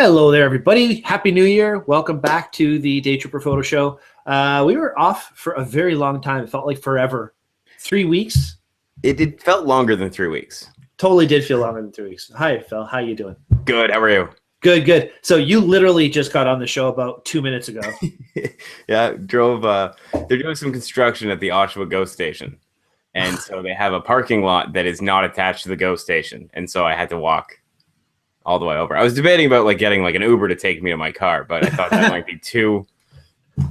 Hello there, everybody. Happy New Year. Welcome back to the Daytripper Photo Show. We were off for a very long time. It felt like forever. 3 weeks? It felt longer than 3 weeks. Totally did feel longer than 3 weeks. Hi, Phil. How you doing? Good. How are you? Good, good. So you literally just got on the show about 2 minutes ago. Yeah, drove. They're doing some construction at the Oshawa GO station. And so they have a parking lot that is not attached to the GO station. And so I had to walk all the way over. I was debating about getting an Uber to take me to my car, but I thought that might be too,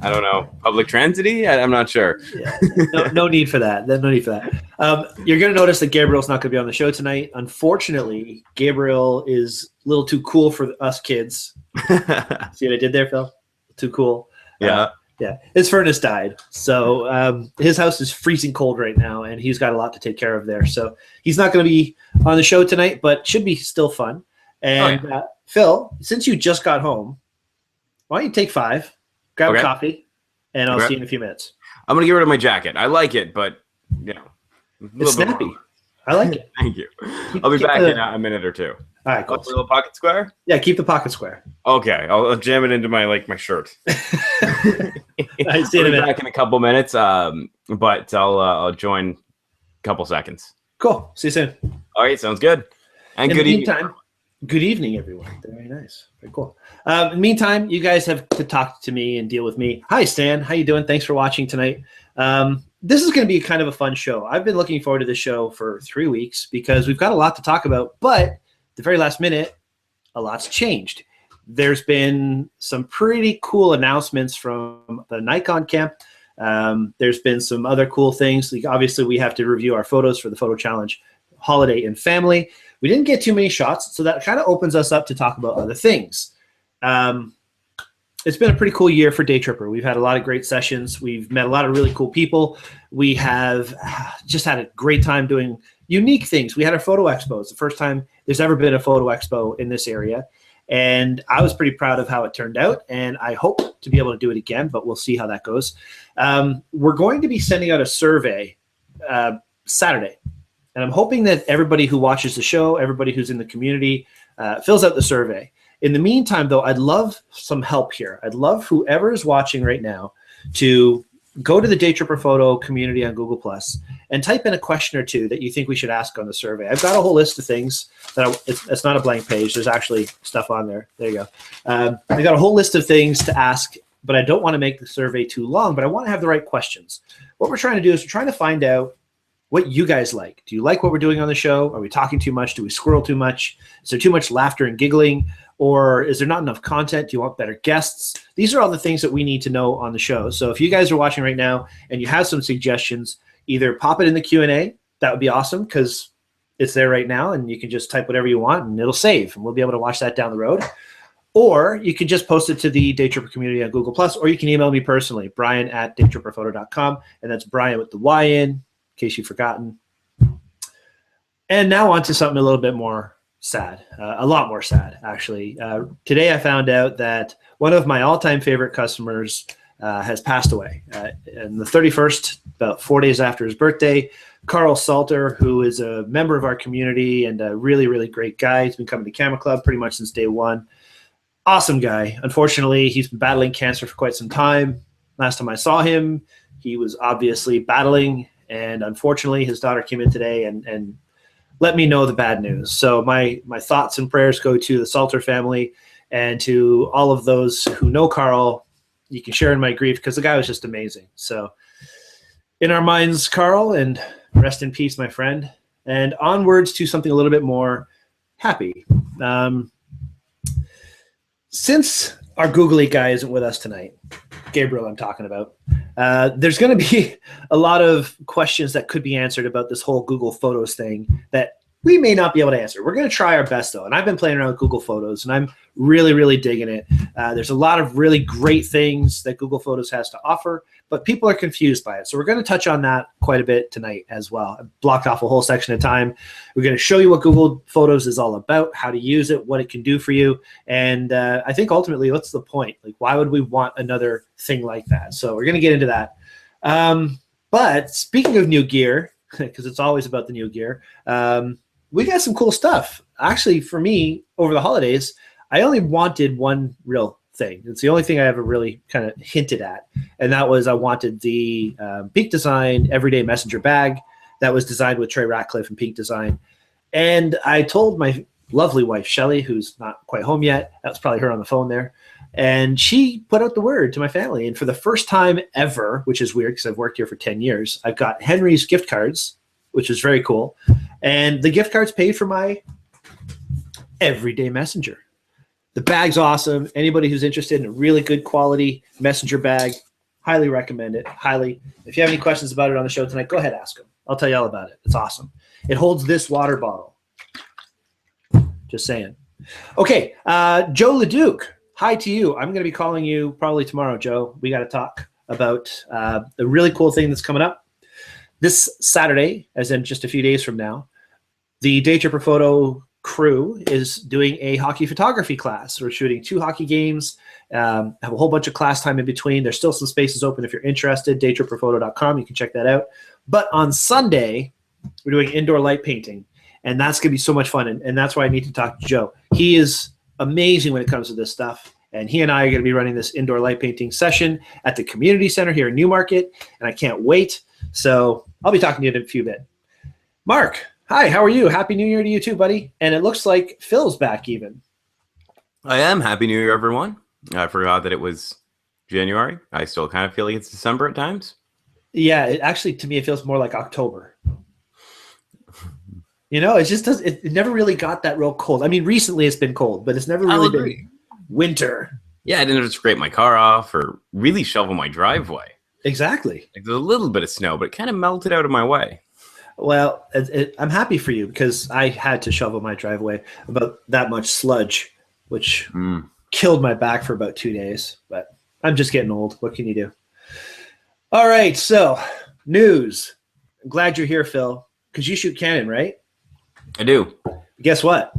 I don't know, public transit-y? I'm not sure. Yeah, no need for that. No need for that. You're going to notice that Gabriel's not going to be on the show tonight. Unfortunately, Gabriel is a little too cool for us kids. See what I did there, Phil? Too cool. Yeah. Yeah, his furnace died, so his house is freezing cold right now, and he's got a lot to take care of there. So he's not going to be on the show tonight, but should be still fun. And Phil, since you just got home, why don't you take 5, grab a coffee, and I'll see you in a few minutes. I'm going to get rid of my jacket. I like it, but, it's snappy. I like it. Thank you. I'll be back in a minute or two. All right, cool. A little pocket square? Yeah, keep the pocket square. Okay, I'll jam it into my shirt. I see you in a minute. Back in a couple minutes, but I'll join a couple seconds. Cool. See you soon. All right, sounds good. And good evening. Good evening, everyone. Very nice. Very cool. In the meantime, you guys have to talk to me and deal with me. Hi, Stan. How you doing? Thanks for watching tonight. This is going to be kind of a fun show. I've been looking forward to this show for 3 weeks because we've got a lot to talk about, but at the very last minute, a lot's changed. There's been some pretty cool announcements from the Nikon camp. There's been some other cool things. Obviously, we have to review our photos for the photo challenge, holiday and family. We didn't get too many shots, so that kind of opens us up to talk about other things. It's been a pretty cool year for Daytripper. We've had a lot of great sessions. We've met a lot of really cool people. We have just had a great time doing unique things. We had our photo expo. It's the first time there's ever been a photo expo in this area. And I was pretty proud of how it turned out, and I hope to be able to do it again, but we'll see how that goes. We're going to be sending out a survey Saturday. And I'm hoping that everybody who watches the show, everybody who's in the community, fills out the survey. In the meantime, though, I'd love some help here. I'd love whoever is watching right now to go to the Daytripper Photo community on Google Plus and type in a question or two that you think we should ask on the survey. I've got a whole list of things that it's not a blank page. There's actually stuff on there. There you go. I got a whole list of things to ask, but I don't want to make the survey too long, but I want to have the right questions. What we're trying to do is we're trying to find out what you guys like. Do you like what we're doing on the show? Are we talking too much? Do we squirrel too much? Is there too much laughter and giggling? Or is there not enough content? Do you want better guests? These are all the things that we need to know on the show. So if you guys are watching right now and you have some suggestions, either pop it in the Q&A. That would be awesome because it's there right now and you can just type whatever you want and it'll save and we'll be able to watch that down the road. Or you can just post it to the Daytripper community on Google+, or you can email me personally, Bryan@daytripperphoto.com, and that's Bryan with the Y in case you've forgotten. And now on to something a little bit more sad, a lot more sad, actually. Today I found out that one of my all-time favorite customers has passed away. On the 31st, about 4 days after his birthday, Carl Salter, who is a member of our community and a really, really great guy. He's been coming to Camera Club pretty much since day one. Awesome guy. Unfortunately, he's been battling cancer for quite some time. Last time I saw him, he was obviously battling, and unfortunately, his daughter came in today and let me know the bad news. So my thoughts and prayers go to the Salter family and to all of those who know Carl. You can share in my grief because the guy was just amazing. So in our minds, Carl, and rest in peace, my friend. And onwards to something a little bit more happy. Since our googly guy isn't with us tonight, Gabriel I'm talking about, there's going to be a lot of questions that could be answered about this whole Google Photos thing that we may not be able to answer. We're going to try our best, though. And I've been playing around with Google Photos, and I'm really, really digging it. There's a lot of really great things that Google Photos has to offer, but people are confused by it. So we're going to touch on that quite a bit tonight as well. I've blocked off a whole section of time. We're going to show you what Google Photos is all about, how to use it, what it can do for you. And I think ultimately, what's the point? Like, why would we want another thing like that? So we're going to get into that. But speaking of new gear, because it's always about the new gear, we got some cool stuff. Actually, for me, over the holidays, I only wanted one real thing. It's the only thing I ever really kind of hinted at, and that was I wanted the Peak Design Everyday Messenger bag that was designed with Trey Ratcliffe and Peak Design. And I told my lovely wife, Shelly, who's not quite home yet. That was probably her on the phone there. And she put out the word to my family. And for the first time ever, which is weird because I've worked here for 10 years, I've got Henry's gift cards, which is very cool. And the gift cards paid for my Everyday Messenger. The bag's awesome. Anybody who's interested in a really good quality messenger bag, highly recommend it. Highly. If you have any questions about it on the show tonight, go ahead, ask them. I'll tell you all about it. It's awesome. It holds this water bottle. Just saying. Okay, Joe LeDuc, hi to you. I'm going to be calling you probably tomorrow, Joe. We got to talk about a really cool thing that's coming up. This Saturday, as in just a few days from now, the Daytripper Photo crew is doing a hockey photography class. We're shooting 2 hockey games, have a whole bunch of class time in between. There's still some spaces open if you're interested, daytripperphoto.com. You can check that out. But on Sunday, we're doing indoor light painting, and that's going to be so much fun, and that's why I need to talk to Joe. He is amazing when it comes to this stuff, and he and I are going to be running this indoor light painting session at the community center here in Newmarket, and I can't wait. So I'll be talking to you in a few bit. Mark, hi, how are you? Happy New Year to you too, buddy. And it looks like Phil's back even. I am. Happy New Year, everyone. I forgot that it was January. I still kind of feel like it's December at times. Yeah, actually, to me, it feels more like October. You know, it just does. It never really got that real cold. I mean, recently it's been cold, but it's never really been winter. Yeah, I didn't have to scrape my car off or really shovel my driveway. Exactly. Like, there's a little bit of snow, but it kind of melted out of my way. Well, I'm happy for you because I had to shovel my driveway about that much sludge, which killed my back for about 2 days. But I'm just getting old. What can you do? All right, so news. I'm glad you're here, Phil, because you shoot Canon, right? I do. Guess what?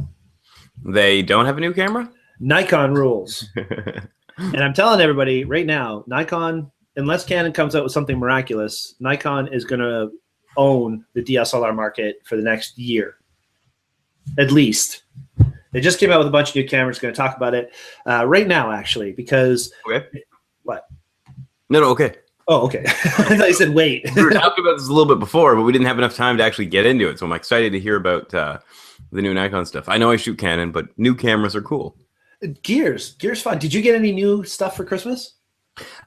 They don't have a new camera? Nikon rules. And I'm telling everybody right now, Nikon, unless Canon comes out with something miraculous, Nikon is going to own the DSLR market for the next year, at least. They just came out with a bunch of new cameras. Going to talk about it right now, actually, because okay. What? No, okay. Oh, okay. I thought you said wait. We were talking about this a little bit before, but we didn't have enough time to actually get into it. So I'm excited to hear about the new Nikon stuff. I know I shoot Canon, but new cameras are cool. Gear's fun. Did you get any new stuff for Christmas?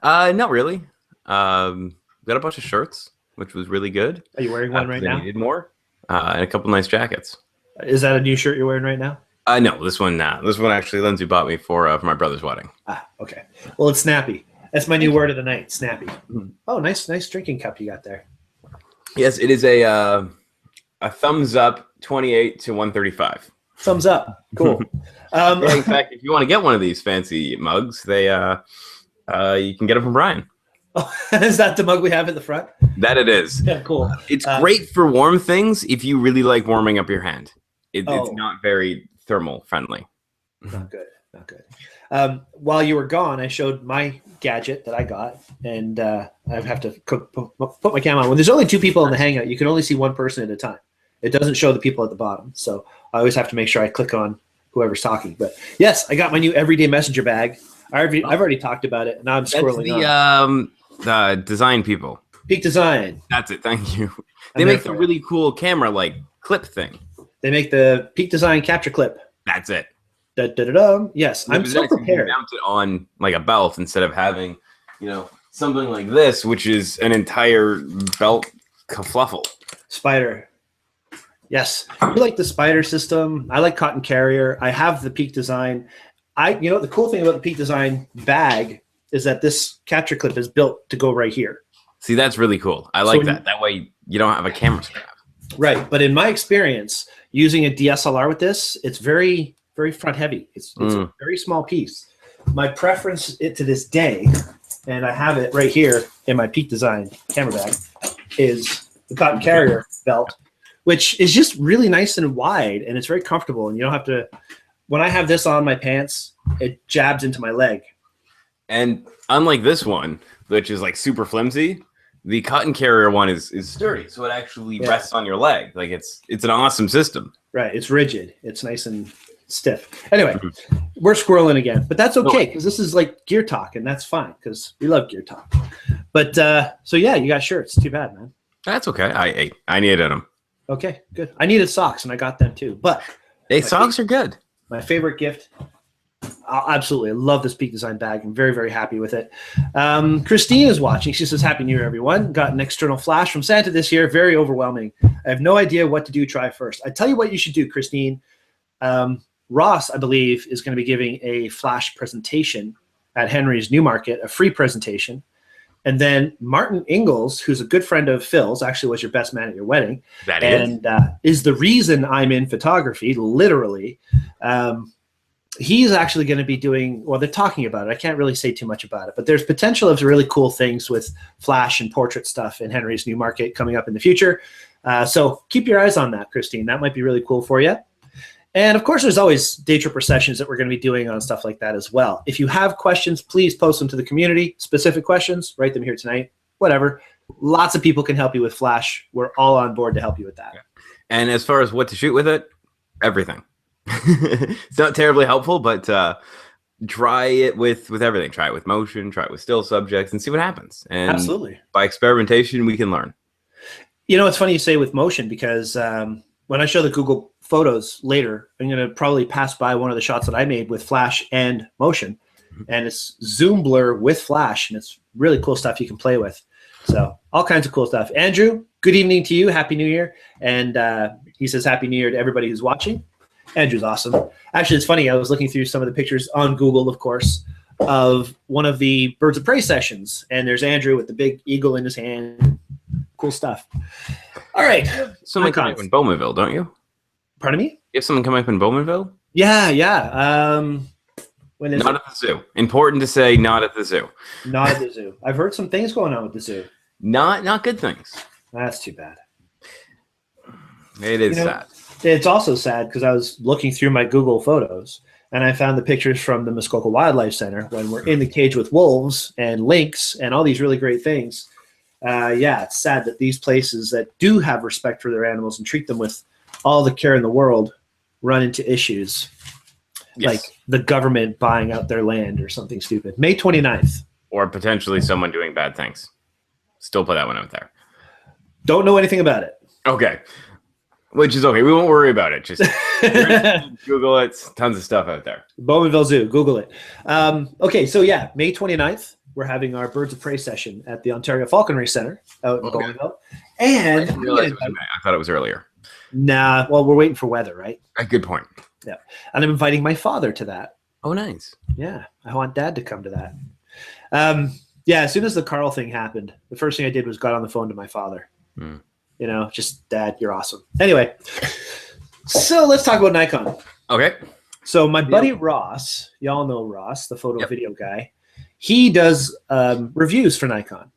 Not really. Got a bunch of shirts, which was really good. Are you wearing one right now? I needed more, and a couple nice jackets. Is that a new shirt you're wearing right now? No, this one actually Lindsay bought me for my brother's wedding. Ah, okay. Well, it's snappy. That's my new word of the night, snappy. Oh, nice drinking cup you got there. Yes, it is a thumbs up 28 to 135. Thumbs up. Cool. Yeah, in fact, if you want to get one of these fancy mugs, you can get them from Bryan. Oh, is that the mug we have at the front? That it is. Yeah, cool. It's great for warm things if you really like warming up your hand. It's not very thermal friendly. Not good. Not good. While you were gone, I showed my gadget that I got, and I have to put my camera on. When there's only 2 people in the Hangout, you can only see one person at a time. It doesn't show the people at the bottom, so I always have to make sure I click on whoever's talking. But yes, I got my new Everyday Messenger bag. I've already talked about it. Now I'm scrolling on. The design people. Peak Design. That's it. Thank you. They make the really cool camera like clip thing. They make the Peak Design capture clip. That's it. Da, da, da, da. Yes, I'm so prepared. Mount it on like a belt instead of having, something like this, which is an entire belt kerfluffle. Spider. Yes, you like the Spider system. I like Cotton Carrier. I have the Peak Design. The cool thing about the Peak Design bag is that this capture clip is built to go right here. See, that's really cool. I like that. That way you don't have a camera strap. Right, but in my experience, using a DSLR with this, it's very, very front heavy. It's a very small piece. My preference to this day, and I have it right here in my Peak Design camera bag, is the Cotton Carrier belt, which is just really nice and wide, and it's very comfortable. And you don't have to. When I have this on my pants, it jabs into my leg. And unlike this one, which is like super flimsy, the Cotton Carrier one is sturdy, so it actually rests on your leg. Like it's an awesome system. Right, it's rigid. It's nice and stiff. Anyway, we're squirreling again, but that's okay because this is like gear talk, and that's fine because we love gear talk. But so yeah, you got shirts. Too bad, man. That's okay. I needed them. Okay, good. I needed socks, and I got them too. But socks are good. My favorite gift. Absolutely. I love this Peak Design bag. I'm very, very happy with it. Christine is watching. She says, Happy New Year, everyone. Got an external flash from Santa this year. Very overwhelming. I have no idea what to do. Try first. I tell you what you should do, Christine. Ross, I believe, is going to be giving a flash presentation at Henry's Newmarket, a free presentation. And then Martin Ingalls, who's a good friend of Phil's, actually was your best man at your wedding. Is the reason I'm in photography, literally. He's actually going to be doing, well, they're talking about it. I can't really say too much about it, but there's potential of really cool things with flash and portrait stuff in Henry's Newmarket coming up in the future. So keep your eyes on that, Christine. That might be really cool for you. And of course, there's always Daytripper sessions that we're going to be doing on stuff like that as well. If you have questions, please post them to the community. Specific questions, write them here tonight, whatever. Lots of people can help you with flash. We're all on board to help you with that. And as far as what to shoot with it, everything. It's not terribly helpful, but try it with everything. Try it with motion, try it with still subjects, and see what happens. And absolutely, by experimentation, we can learn. You know, it's funny you say with motion because when I show the Google photos later, I'm going to probably pass by one of the shots that I made with flash and motion, and it's zoom blur with flash, and it's really cool stuff you can play with. So all kinds of cool stuff. Andrew, good evening to you. Happy New Year. And he says Happy New Year to everybody who's watching. Andrew's awesome. Actually, it's funny. I was looking through some of the pictures on Google, of course, of one of the Birds of Prey sessions. And there's Andrew with the big eagle in his hand. Cool stuff. All right. Someone coming up in Bowmanville, don't you? Pardon me? You have someone coming up in Bowmanville? Yeah. When is not it? At the zoo. Important to say, not at the zoo. Not at the zoo. I've heard some things going on with the zoo. Not good things. That's too bad. It is sad. It's also sad because I was looking through my Google photos and I found the pictures from the Muskoka Wildlife Center when we're in the cage with wolves and lynx and all these really great things. Yeah, it's sad that these places that do have respect for their animals and treat them with all the care in the world run into issues. Yes. Like the government buying out their land or something stupid. May 29th. Or potentially someone doing bad things. Still put that one out there. Don't know anything about it. Okay. Which is okay. We won't worry about it. Just Google it. Tons of stuff out there. Bowmanville Zoo. Google it. Okay, so yeah, May 29th, we're having our Birds of Prey session at the Ontario Falconry Center out in Bowmanville. And I didn't realize it was in May. I thought it was earlier. Nah, well, we're waiting for weather, right? A good point. Yeah. And I'm inviting my father to that. Oh, nice. Yeah, I want Dad to come to that. Yeah, as soon as the Carl thing happened, the first thing I did was got on the phone to my father. You know, just Dad, you're awesome. Anyway, so let's talk about Nikon. Okay. So my buddy Ross, y'all know Ross, the photo video guy, he does reviews for Nikon.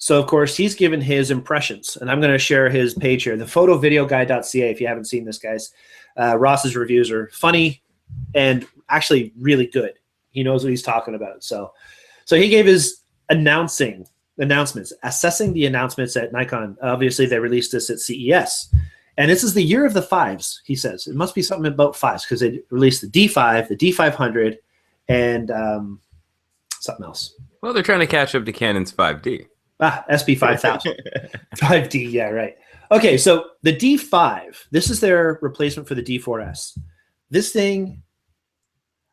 So, of course, he's given his impressions, and I'm going to share his page here, the photovideoguy.ca, if you haven't seen this, guys. Ross's reviews are funny and actually really good. He knows what he's talking about. So he gave his announcements, assessing the announcements at Nikon. Obviously, they released this at CES. And this is the year of the fives, he says. It must be something about fives because they released the D5, the D500, and something else. Well, they're trying to catch up to Canon's 5D. SP5000. 5D, yeah, right. Okay, so the D5, this is their replacement for the D4S. This thing,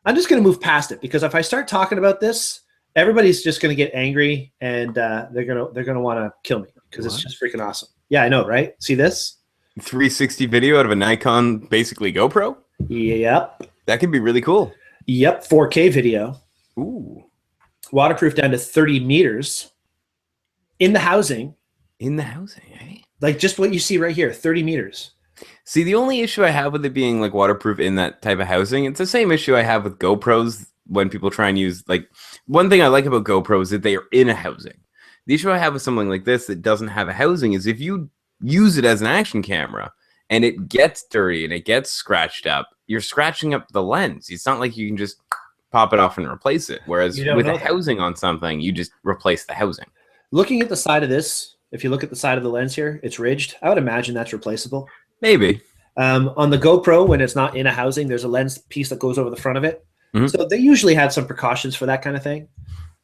I'm just going to move past it because if I start talking about this, everybody's just going to get angry and they're gonna want to kill me because it's just freaking awesome. Yeah, I know, right? See this? 360 video out of a Nikon, basically GoPro? Yep. That can be really cool. Yep, 4K video. Ooh. Waterproof down to 30 meters. In the housing. In the housing, eh? Like just what you see right here, 30 meters. See, the only issue I have with it being like waterproof in that type of housing, it's the same issue I have with GoPros when people try and use, like, one thing I like about GoPros is that they are in a housing. The issue I have with something like this that doesn't have a housing is if you use it as an action camera and it gets dirty and it gets scratched up, you're scratching up the lens. It's not like you can just pop it off and replace it. Whereas with a housing on something, you just replace the housing. Looking at the side of this, if you look at the side of the lens here, it's ridged. I would imagine that's replaceable. Maybe. On the GoPro, when it's not in a housing, there's a lens piece that goes over the front of it. So they usually have some precautions for that kind of thing.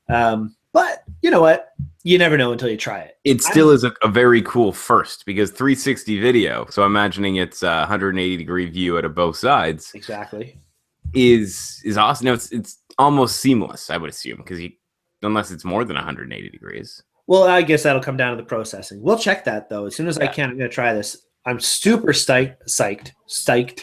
But you know what? You never know until you try it. It still is a very cool first, because 360 video, so imagining it's a 180-degree view out of both sides. Exactly. Is awesome. No, it's almost seamless, I would assume, because unless it's more than 180 degrees. Well, I guess that'll come down to the processing. We'll check that, though. As soon as I can, I'm going to try this. I'm super psyched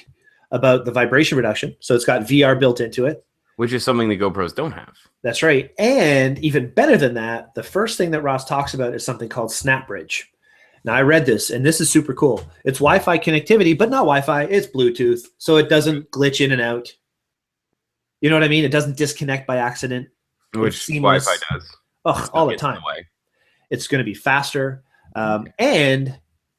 about the vibration reduction. So it's got VR built into it. Which is something the GoPros don't have. That's right. And even better than that, the first thing that Ross talks about is something called SnapBridge. Now, I read this, and this is super cool. It's Wi-Fi connectivity, but not Wi-Fi. It's Bluetooth, so it doesn't glitch in and out. You know what I mean? It doesn't disconnect by accident. Which Wi-Fi does. Oh, all the time. It's going to be faster. And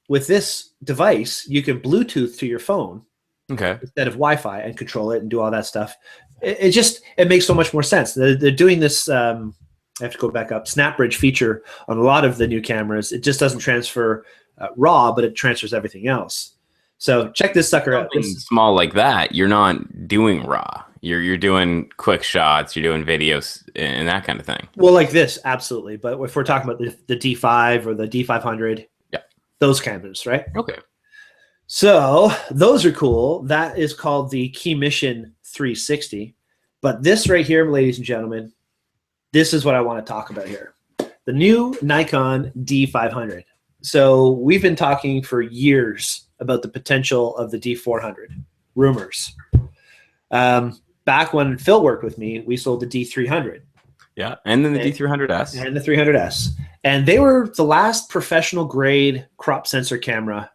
with this device, you can Bluetooth to your phone instead of Wi-Fi and control it and do all that stuff. It makes so much more sense. They're doing this. I have to go back up. SnapBridge feature on a lot of the new cameras. It just doesn't transfer RAW, but it transfers everything else. So check this sucker out. Small like that, you're not doing RAW. You're doing quick shots. You're doing videos and that kind of thing. Well, like this, absolutely. But if we're talking about the D5 or the D500, those cameras, right? Okay. So those are cool. That is called the Key Mission 360. But this right here, ladies and gentlemen, this is what I want to talk about here. The new Nikon D500. So we've been talking for years about the potential of the D400. Rumors. Back when Phil worked with me, we sold the D300. Yeah, and then the D300S. And the 300S. And they were the last professional grade crop sensor camera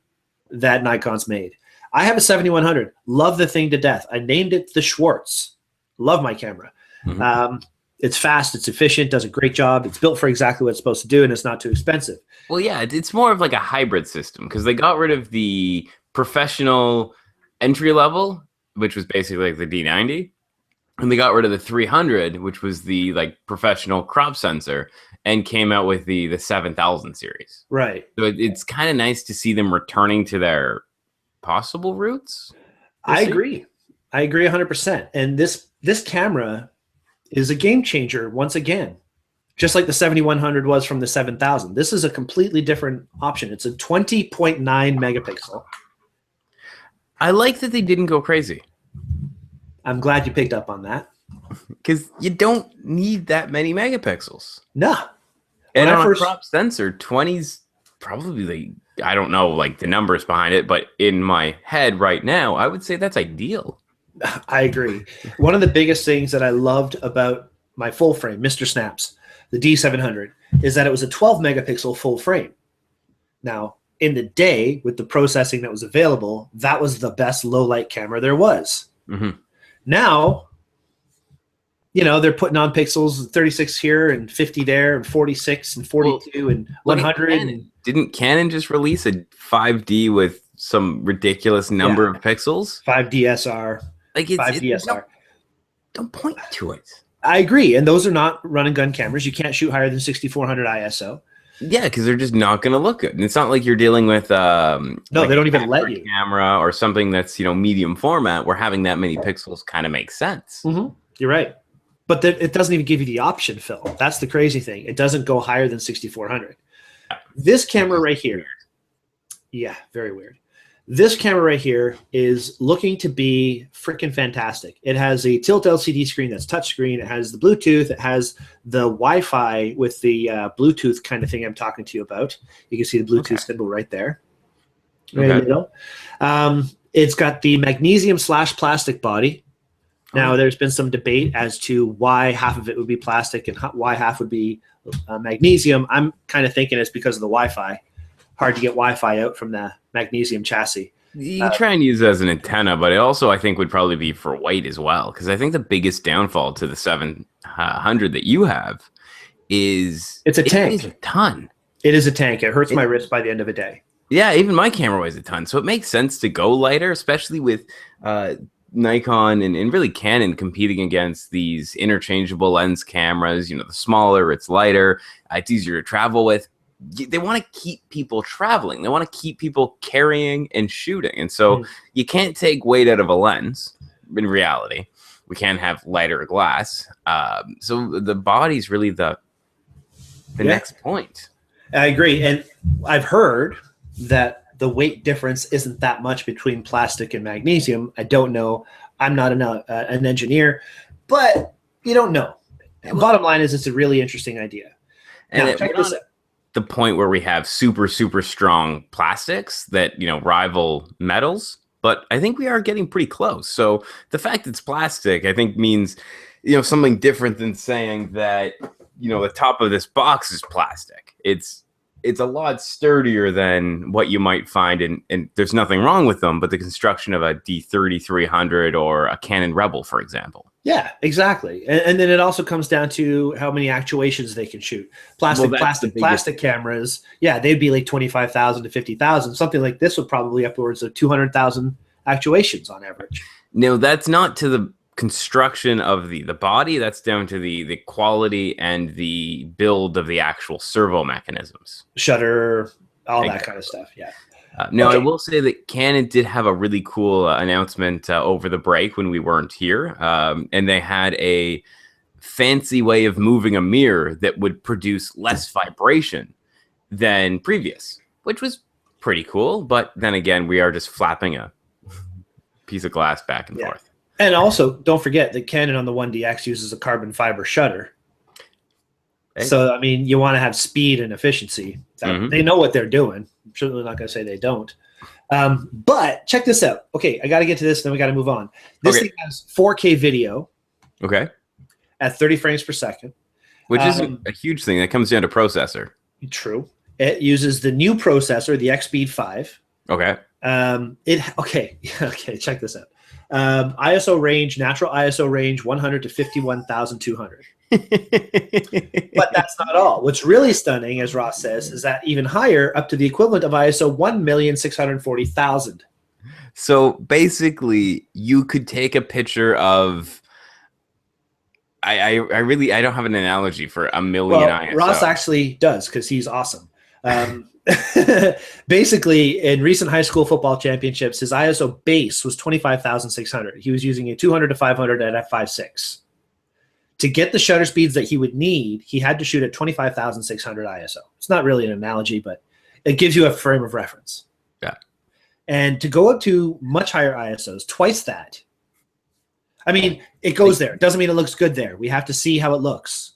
that Nikon's made. I have a 7100. Love the thing to death. I named it the Schwartz. Love my camera. It's fast. It's efficient. Does a great job. It's built for exactly what it's supposed to do, and it's not too expensive. Well, yeah, it's more of like a hybrid system, because they got rid of the professional entry level, which was basically like the D90, and they got rid of the 300, which was the like professional crop sensor, and came out with the 7000 series. Right. So it's kind of nice to see them returning to their possible roots. I agree 100%. And this camera is a game changer once again, just like the 7100 was from the 7000. This is a completely different option. It's a 20.9 megapixel. I like that they didn't go crazy. I'm glad you picked up on that. Because you don't need that many megapixels. No. And on a crop sensor, 20's probably, I don't know like the numbers behind it, but in my head right now, I would say that's ideal. I agree. One of the biggest things that I loved about my full frame, Mr. Snaps, the D700, is that it was a 12 megapixel full frame. Now, in the day, with the processing that was available, that was the best low light camera there was. Now, they're putting on pixels 36 here and 50 there and 46 and 42 and 100. Didn't Canon just release a 5D with some ridiculous number of pixels? 5DSR. Like 5DSR. Don't point to it. I agree. And those are not run and gun cameras. You can't shoot higher than 6400 ISO. Yeah, because they're just not going to look good. And it's not like you're dealing with no, like they don't even let you camera or something that's medium format where having that many pixels kind of makes sense. You're right, but it doesn't even give you the option, Phil. That's the crazy thing. It doesn't go higher than 6400. This camera right here, very weird. This camera right here is looking to be freaking fantastic. It has a tilt LCD screen that's touchscreen. It has the Bluetooth. It has the Wi-Fi with the Bluetooth kind of thing I'm talking to you about. You can see the Bluetooth symbol right there. Right in the middle. It's got the magnesium / plastic body. Now, there's been some debate as to why half of it would be plastic and why half would be magnesium. I'm kind of thinking it's because of the Wi-Fi. Hard to get Wi-Fi out from the magnesium chassis. You can try and use it as an antenna, but it also, I think, would probably be for weight as well. Because I think the biggest downfall to the 700 that you have is it's a tank. It weighs a ton. It is a tank. It hurts my wrist by the end of the day. Yeah, even my camera weighs a ton. So it makes sense to go lighter, especially with Nikon and really Canon competing against these interchangeable lens cameras. The smaller, it's lighter, it's easier to travel with. they want to keep people traveling. They want to keep people carrying and shooting. And so you can't take weight out of a lens in reality. We can't have lighter glass. So the body's really the next point. I agree. And I've heard that the weight difference isn't that much between plastic and magnesium. I don't know. I'm not an engineer, but you don't know. Bottom line is it's a really interesting idea. And now, check this out. The point where we have super, super strong plastics that, rival metals, but I think we are getting pretty close. So the fact it's plastic, I think means, something different than saying that, the top of this box is plastic. It's a lot sturdier than what you might find and there's nothing wrong with them, but the construction of a D3300 or a Canon Rebel, for example. Yeah, exactly. And then it also comes down to how many actuations they can shoot. Plastic cameras, they'd be like 25,000 to 50,000. Something like this would probably upwards of 200,000 actuations on average. No, that's not to the construction of the body. That's down to the quality and the build of the actual servo mechanisms. Shutter, all that kind of stuff, yeah. Now, I will say that Canon did have a really cool announcement over the break when we weren't here. And they had a fancy way of moving a mirror that would produce less vibration than previous, which was pretty cool. But then again, we are just flapping a piece of glass back and forth. And also, don't forget that Canon on the 1DX uses a carbon fiber shutter. So, I mean, you want to have speed and efficiency. They know what they're doing. I'm certainly not going to say they don't. But check this out. Okay, I got to get to this, then we got to move on. This thing has 4K video. Okay. At 30 frames per second. Which isn't a huge thing. That comes down to processor. True. It uses the new processor, the X-Speed 5. Okay. Okay, check this out. Natural ISO range 100 to 51,200. But that's not all. What's really stunning, as Ross says, is that even higher, up to the equivalent of ISO 1,640,000. So basically, you could take a picture of. I don't have an analogy for a million ISO. Ross actually does because he's awesome. Basically, in recent high school football championships, his ISO base was 25,600. He was using a 200 to 500 at f5.6. To get the shutter speeds that he would need, he had to shoot at 25,600 ISO. It's not really an analogy, but it gives you a frame of reference. Yeah. And to go up to much higher ISOs, twice that. I mean, it goes there. It doesn't mean it looks good there. We have to see how it looks.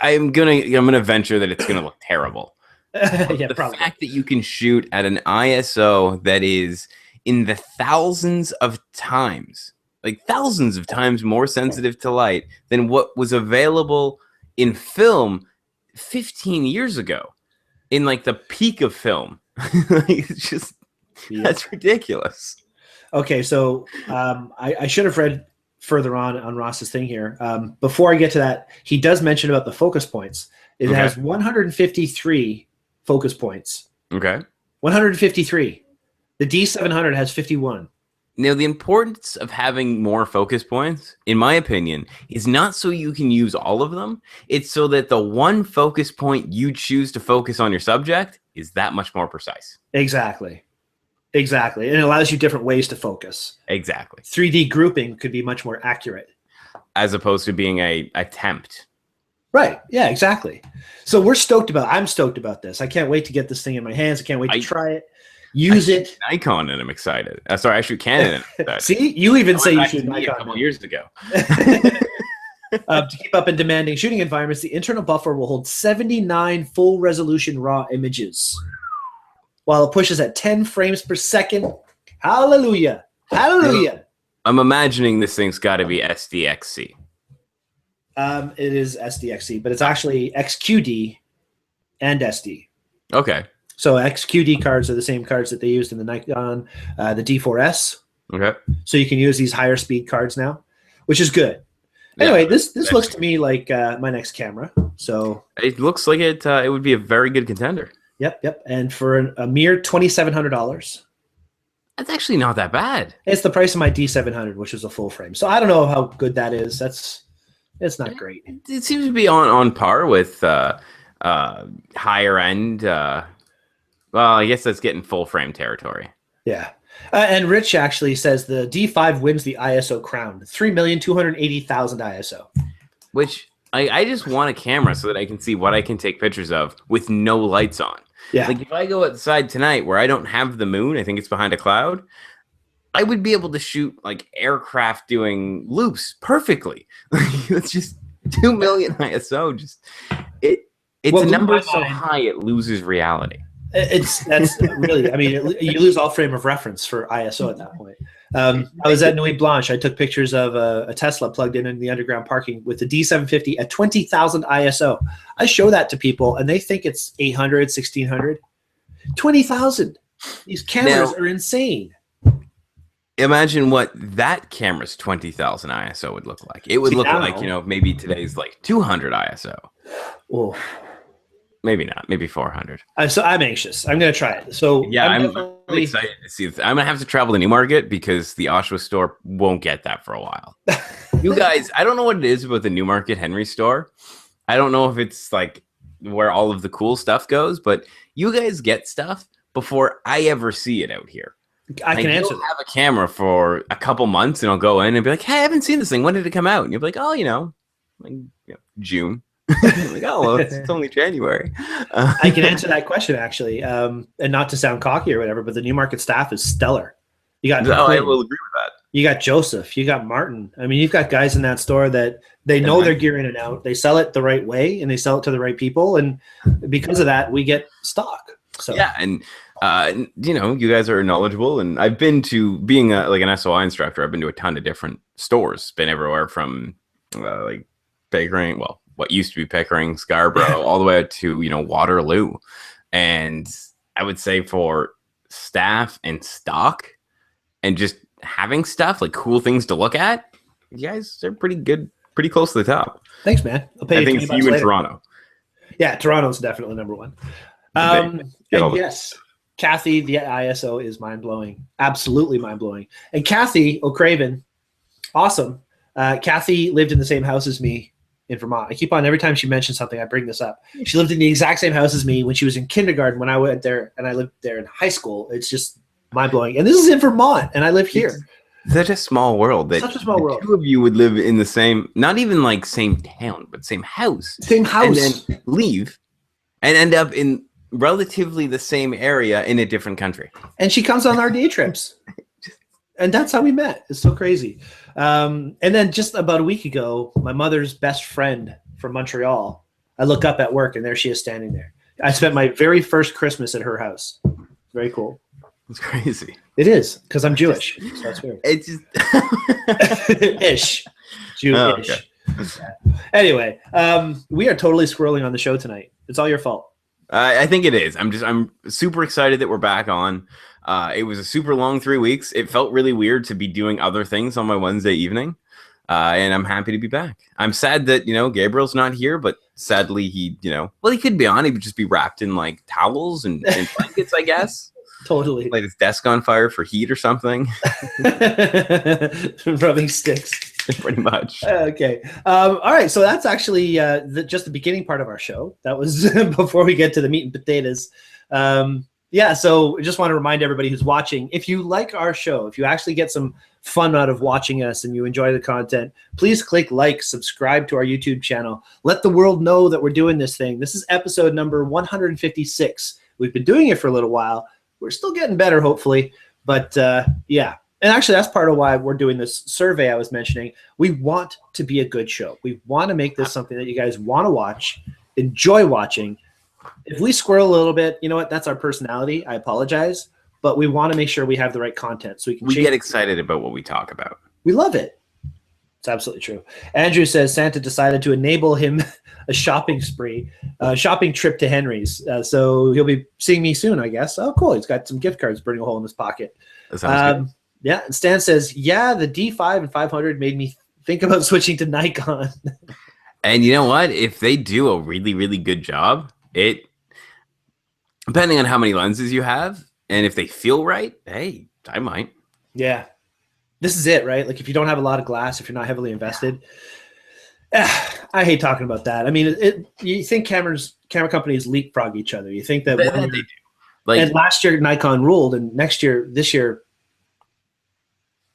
I'm gonna venture that it's gonna look terrible. The fact that you can shoot at an ISO that is in the thousands of times more sensitive to light than what was available in film 15 years ago, in like the peak of film. It's just that's ridiculous. Okay, so I should have read further on Ross's thing here. Before I get to that, he does mention about the focus points. It has 153 focus points. Okay. 153. The D700 has 51. Now, the importance of having more focus points, in my opinion, is not so you can use all of them. It's so that the one focus point you choose to focus on your subject is that much more precise. Exactly. And it allows you different ways to focus. Exactly. 3D grouping could be much more accurate. As opposed to being a attempt. Right. Yeah, exactly. So I'm stoked about this. I can't wait to get this thing in my hands. I can't wait to try it. Use it. Nikon, and I'm excited. Sorry, I shoot Canon. See, you even say you shoot Nikon a couple years ago. To keep up in demanding shooting environments, the internal buffer will hold 79 full resolution raw images, while it pushes at 10 frames per second. Hallelujah! Hallelujah! I'm imagining this thing's got to be SDXC. It is SDXC, but it's actually XQD and SD. Okay. So XQD cards are the same cards that they used in the Nikon, the D4S. Okay. So you can use these higher speed cards now, which is good. Anyway, this looks to me like my next camera. So it looks like it would be a very good contender. Yep. And for a mere $2,700. That's actually not that bad. It's the price of my D700, which is a full frame. So I don't know how good that is. It's not great. It seems to be on par with higher end. Well, I guess that's getting full frame territory. Yeah. And Rich actually says the D5 wins the ISO crown, 3,280,000 ISO. Which I just want a camera so that I can see what I can take pictures of with no lights on. Yeah. Like if I go outside tonight where I don't have the moon, I think it's behind a cloud, I would be able to shoot like aircraft doing loops perfectly. It's just 2 million ISO. Just it's a number so high it loses reality. That's really, I mean, you lose all frame of reference for ISO at that point. I was at Nuit Blanche. I took pictures of a Tesla plugged in the underground parking with the D750 at 20,000 ISO. I show that to people and they think it's 800, 1600, 20,000. These cameras are insane. Imagine what that camera's 20,000 ISO would look like. It would look like, maybe today's like 200 ISO. Oh. Maybe not. Maybe 400. So I'm anxious. I'm going to try it. So yeah, I'm really excited to see. I'm going to have to travel to Newmarket because the Oshawa store won't get that for a while. You guys, I don't know what it is about the Newmarket Henry store. I don't know if it's like where all of the cool stuff goes, but you guys get stuff before I ever see it out here. I can answer. Have a camera for a couple months, and I'll go in and be like, "Hey, I haven't seen this thing. When did it come out?" And you'll be like, "Oh, June." Like, oh, well, it's only January. I can answer that question actually, and not to sound cocky or whatever, but the Newmarket staff is stellar. You got I will agree with that. You got Joseph, you got Martin. I mean, you've got guys in that store that they know their gear in and out. They sell it the right way, and they sell it to the right people, and because of that, we get stock. So yeah, and you guys are knowledgeable, and I've been to being like an SOI instructor. I've been to a ton of different stores. Been everywhere from like Pickering, well, what used to be Pickering, Scarborough, all the way out to Waterloo. And I would say for staff and stock, and just having stuff like cool things to look at, you guys are pretty good, pretty close to the top. Thanks, man. I'll pay you. I think it's you in Toronto. Yeah, Toronto's definitely number one. And yes, Kathy, the ISO is mind-blowing. Absolutely mind-blowing. And Kathy O'Craven, awesome. Kathy lived in the same house as me in Vermont. I keep on, every time she mentions something, I bring this up. She lived in the exact same house as me when she was in kindergarten, when I went there, and I lived there in high school. It's just mind-blowing. And this is in Vermont, and I live here. It's such a small world that such a small world. Two of you would live in the same, not even like same town, but same house. Same house. And then leave and end up in relatively the same area in a different country. And she comes on our day trips. And that's how we met. It's so crazy. And then just about a week ago, my mother's best friend from Montreal, I look up at work and there she is standing there. I spent my very first Christmas at her house. Very cool. It's crazy. It is, because I'm Jewish. So that's weird. It's just ish. Jewish. Oh, okay. Yeah. Anyway, we are totally squirreling on the show tonight. It's all your fault. I think it is. I'm super excited that we're back on. It was a super long 3 weeks. It felt really weird to be doing other things on my Wednesday evening. And I'm happy to be back. I'm sad that, Gabriel's not here, but sadly he could be on. He would just be wrapped in like towels and blankets, I guess. Totally. Light his desk on fire for heat or something. Rubbing sticks. Pretty much. Okay. All right. So that's actually just the beginning part of our show. That was before we get to the meat and potatoes. Yeah. So I just want to remind everybody who's watching, if you like our show, if you actually get some fun out of watching us and you enjoy the content, please click like, subscribe to our YouTube channel. Let the world know that we're doing this thing. This is episode number 156. We've been doing it for a little while. We're still getting better, hopefully. But yeah. And actually, that's part of why we're doing this survey I was mentioning. We want to be a good show. We want to make this something that you guys want to watch, enjoy watching. If we squirrel a little bit, you know what? That's our personality. I apologize. But we want to make sure we have the right content so we get excited about what we talk about. We love it. It's absolutely true. Andrew says Santa decided to enable him a shopping spree, shopping trip to Henry's. So he'll be seeing me soon, I guess. Oh, cool. He's got some gift cards burning a hole in his pocket. That sounds good. Yeah. And Stan says, yeah, the D5 and 500 made me think about switching to Nikon. And you know what? If they do a really, really good job, depending on how many lenses you have, and if they feel right, hey, I might. Yeah. This is it, right? Like if you don't have a lot of glass, if you're not heavily invested. I hate talking about that. I mean, you think camera companies leapfrog each other. You think that They one year, do. Like, and last year Nikon ruled, and this year,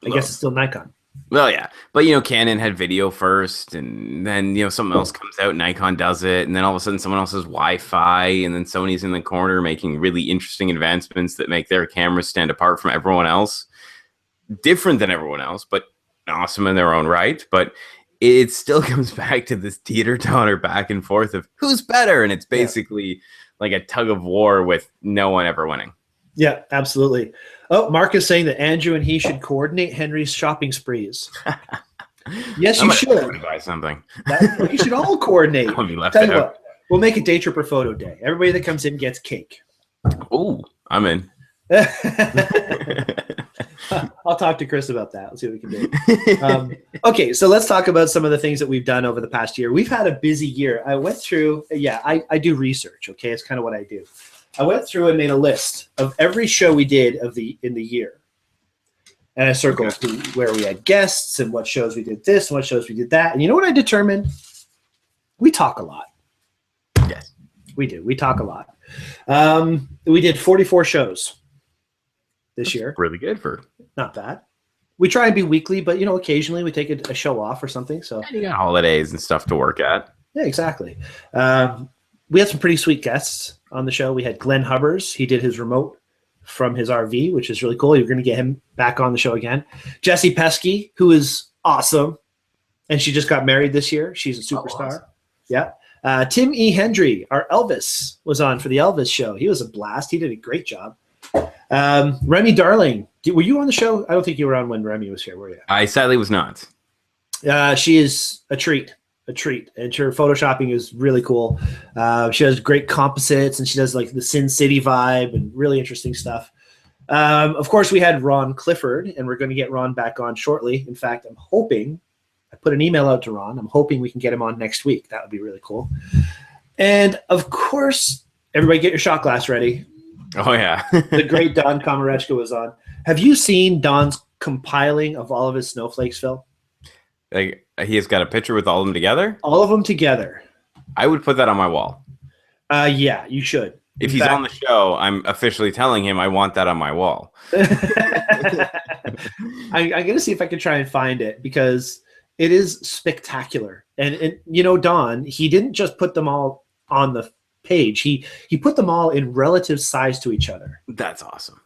I guess it's still Nikon. well, yeah, but Canon had video first, and then something else comes out, Nikon does it, and then all of a sudden someone else has Wi-Fi, and then Sony's in the corner making really interesting advancements that make their cameras stand apart from everyone else, different than everyone else, but awesome in their own right. But it still comes back to this teeter-totter back and forth of who's better, and it's basically like a tug of war with no one ever winning. Yeah, absolutely. Oh, Mark is saying that Andrew and he should coordinate Henry's shopping sprees. Yes, you should. Buy something. You should all coordinate. I'll be left Tell you out. what, we'll make a Daytripper photo day. Everybody that comes in gets cake. Ooh, I'm in. I'll talk to Chris about that. Let's see what we can do. Okay, so let's talk about some of the things that we've done over the past year. We've had a busy year. I went through, I do research, okay? It's kind of what I do. I went through and made a list of every show we did in the year. And I circled where we had guests and what shows we did this and what shows we did that. And you know what I determined? We talk a lot. Yes. We do. We talk a lot. We did 44 shows this year. Really good for. Not bad. We try and be weekly, but occasionally we take a show off or something. So you got holidays and stuff to work at. Yeah, exactly. We had some pretty sweet guests on the show. We had Glenn Hubbers. He did his remote from his RV, which is really cool. You're going to get him back on the show again. Jessie Pesky, who is awesome, and she just got married this year. She's a superstar. Awesome. Yeah. Tim E. Hendry, our Elvis, was on for the Elvis show. He was a blast. He did a great job. Remy Darling, were you on the show? I don't think you were on when Remy was here, were you? I sadly was not. She is a treat, and her photoshopping is really cool. She has great composites, and she does like the Sin City vibe and really interesting stuff. Of course, we had Ron Clifford, and we're going to get Ron back on shortly. In fact, I'm hoping, I put an email out to Ron. I'm hoping we can get him on next week. That would be really cool. And of course, everybody get your shot glass ready. Oh, yeah. The great Don Komarechka was on. Have you seen Don's compiling of all of his snowflakes, Phil? Like, he has got a picture with all of them together? All of them together. I would put that on my wall. Yeah, you should. If he's on the show, I'm officially telling him I want that on my wall. I'm going to see if I can try and find it because it is spectacular. And Don, he didn't just put them all on the page. He put them all in relative size to each other. That's awesome.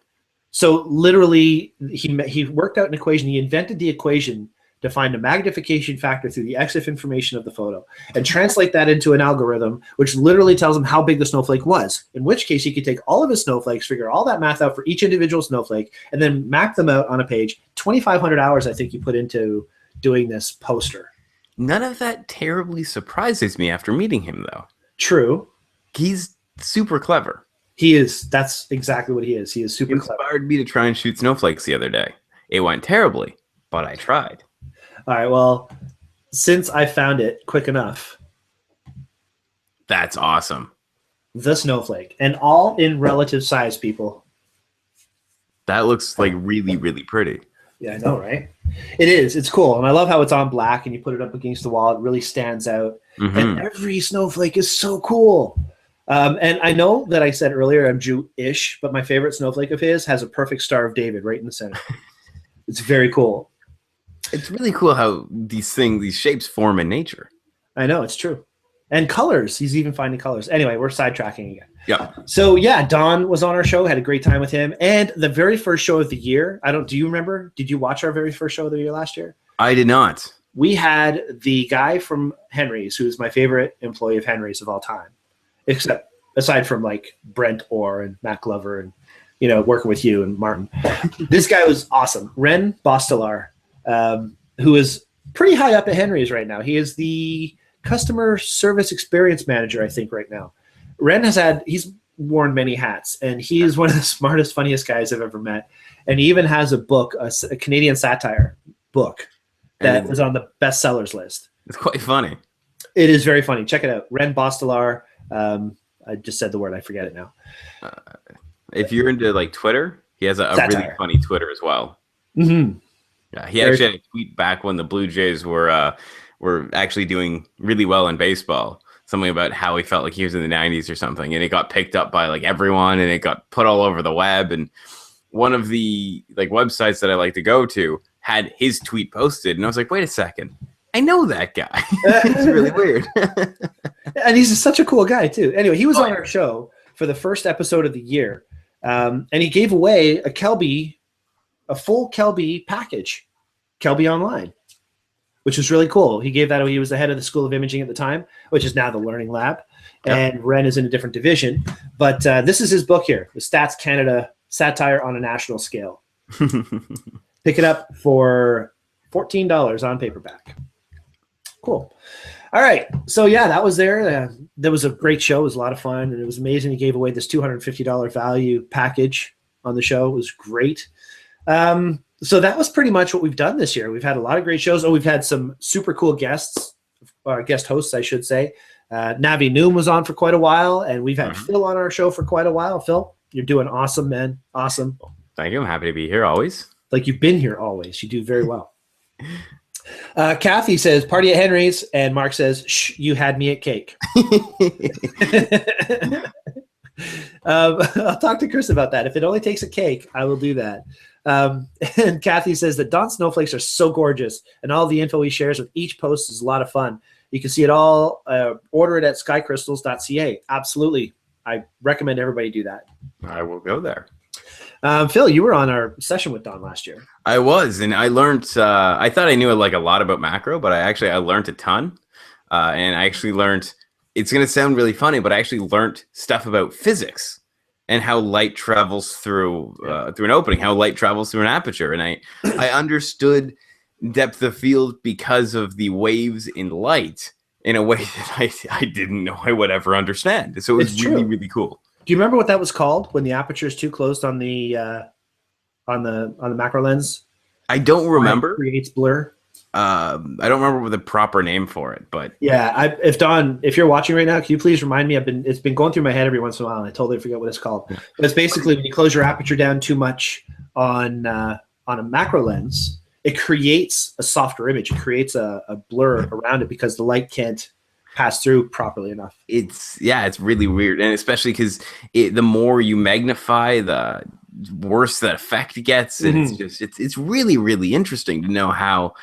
So literally, he worked out an equation. He invented the equation to find a magnification factor through the EXIF information of the photo and translate that into an algorithm, which literally tells him how big the snowflake was, in which case he could take all of his snowflakes, figure all that math out for each individual snowflake, and then map them out on a page. 2,500 hours, I think, he put into doing this poster. None of that terribly surprises me after meeting him, though. True. He's super clever. He is. That's exactly what he is. He is super clever. He inspired me to try and shoot snowflakes the other day. It went terribly, but I tried. All right, well, since I found it quick enough. That's awesome. The snowflake. And all in relative size, people. That looks like really, really pretty. Yeah, I know, right? It is. It's cool. And I love how it's on black and you put it up against the wall. It really stands out. Mm-hmm. And every snowflake is so cool. And I know that I said earlier I'm Jewish, but my favorite snowflake of his has a perfect Star of David right in the center. It's very cool. It's really cool how these shapes form in nature. I know, it's true. And colors. He's even finding colors. Anyway, we're sidetracking again. Yeah. So, yeah, Don was on our show. Had a great time with him. And the very first show of the year, do you remember? Did you watch our very first show of the year last year? I did not. We had the guy from Henry's, who is my favorite employee of Henry's of all time. Except aside from like Brent Orr and Matt Glover and, working with you and Martin. This guy was awesome. Ren Bostelar, who is pretty high up at Henry's right now. He is the customer service experience manager, I think, right now. Ren he's worn many hats, and he is one of the smartest, funniest guys I've ever met. And he even has a book, a Canadian satire book that is on the bestsellers list. It's quite funny. It is very funny. Check it out. Ren Bostelar. I just said the word. I forget it now. If you're into like Twitter, he has a really funny Twitter as well. Mm-hmm. Yeah, he actually had a tweet back when the Blue Jays were were actually doing really well in baseball. Something about how he felt like he was in the 90s or something, and it got picked up by like everyone, and it got put all over the web. And one of the like websites that I like to go to had his tweet posted, and I was like, wait a second, I know that guy. It's really weird. And he's such a cool guy too. Anyway, he was on our show for the first episode of the year, and he gave away a full Kelby package, Kelby Online, which was really cool. He gave that away. He was the head of the School of Imaging at the time, which is now the Learning Lab, and Ren is in a different division. But this is his book here, the Stats Canada Satire on a National Scale. Pick it up for $14 on paperback. Cool. All right. So, yeah, that was there. That was a great show. It was a lot of fun, and it was amazing. He gave away this $250 value package on the show. It was great. So that was pretty much what we've done this year. We've had a lot of great shows. Oh, we've had some super cool guests, guest hosts, I should say. Navi Noom was on for quite a while, and we've had Phil on our show for quite a while. Phil, you're doing awesome, man. Awesome. Thank you. I'm happy to be here always. Like you've been here always. You do very well. Kathy says, party at Henry's, and Mark says, shh, you had me at cake. I'll talk to Chris about that. If it only takes a cake, I will do that. And Kathy says that Don snowflakes are so gorgeous, and all the info he shares with each post is a lot of fun. You can see it all. Order it at skycrystals.ca. Absolutely. I recommend everybody do that. I will go there. Phil, you were on our session with Don last year. I was, and I learned, I thought I knew like a lot about macro, but I learned a ton. And I actually learned, it's going to sound really funny, but I actually learned stuff about physics and how light travels through an opening, how light travels through an aperture. And I understood depth of field because of the waves in light in a way that I didn't know I would ever understand. So it was really, really cool. Do you remember what that was called when the aperture is too closed on the macro lens? I don't remember. It creates blur. I don't remember the proper name for it, but yeah. If you're watching right now, can you please remind me? It's been going through my head every once in a while, and I totally forget what it's called. Yeah. But it's basically when you close your aperture down too much on a macro lens, it creates a softer image. It creates a blur around it because the light can't pass through properly enough. It's really weird, and especially because the more you magnify, the worse that effect gets, and it's really, really interesting to know how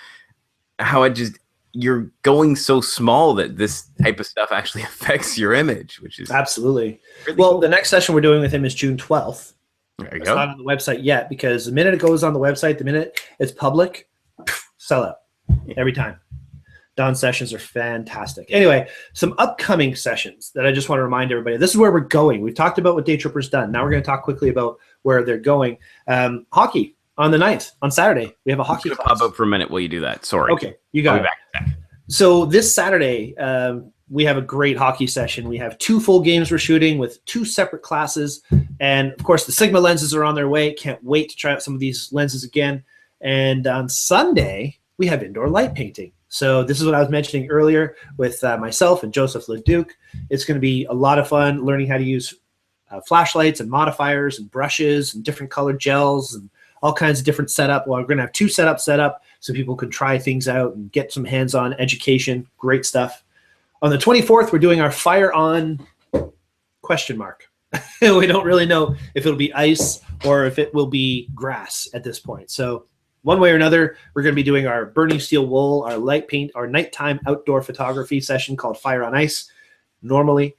you're going so small that this type of stuff actually affects your image, which is absolutely really cool. The next session we're doing with him is June 12th. There you it's go. not on the website yet, because the minute it goes on the website, the minute it's public, sell out every time. Don's sessions are fantastic. Anyway, some upcoming sessions that I just want to remind everybody. This is where we're going. We've talked about what Daytripper's done. Now we're going to talk quickly about where they're going. Hockey on the 9th, on Saturday. We have a hockey class. Pop up for a minute while you do that. Sorry. Okay, you got it. Back. So this Saturday, we have a great hockey session. We have 2 full games we're shooting with 2 separate classes. And, of course, the Sigma lenses are on their way. Can't wait to try out some of these lenses again. And on Sunday, we have indoor light painting. So this is what I was mentioning earlier with myself and Joseph Leduc. It's going to be a lot of fun learning how to use flashlights and modifiers and brushes and different colored gels and all kinds of different setup. Well, we're going to have 2 setups set up so people can try things out and get some hands-on education. Great stuff. On the 24th, we're doing our Fire On ? We don't really know if it'll be ice or if it will be grass at this point. So one way or another, we're going to be doing our Burning Steel Wool, our light paint, our nighttime outdoor photography session called Fire on Ice normally.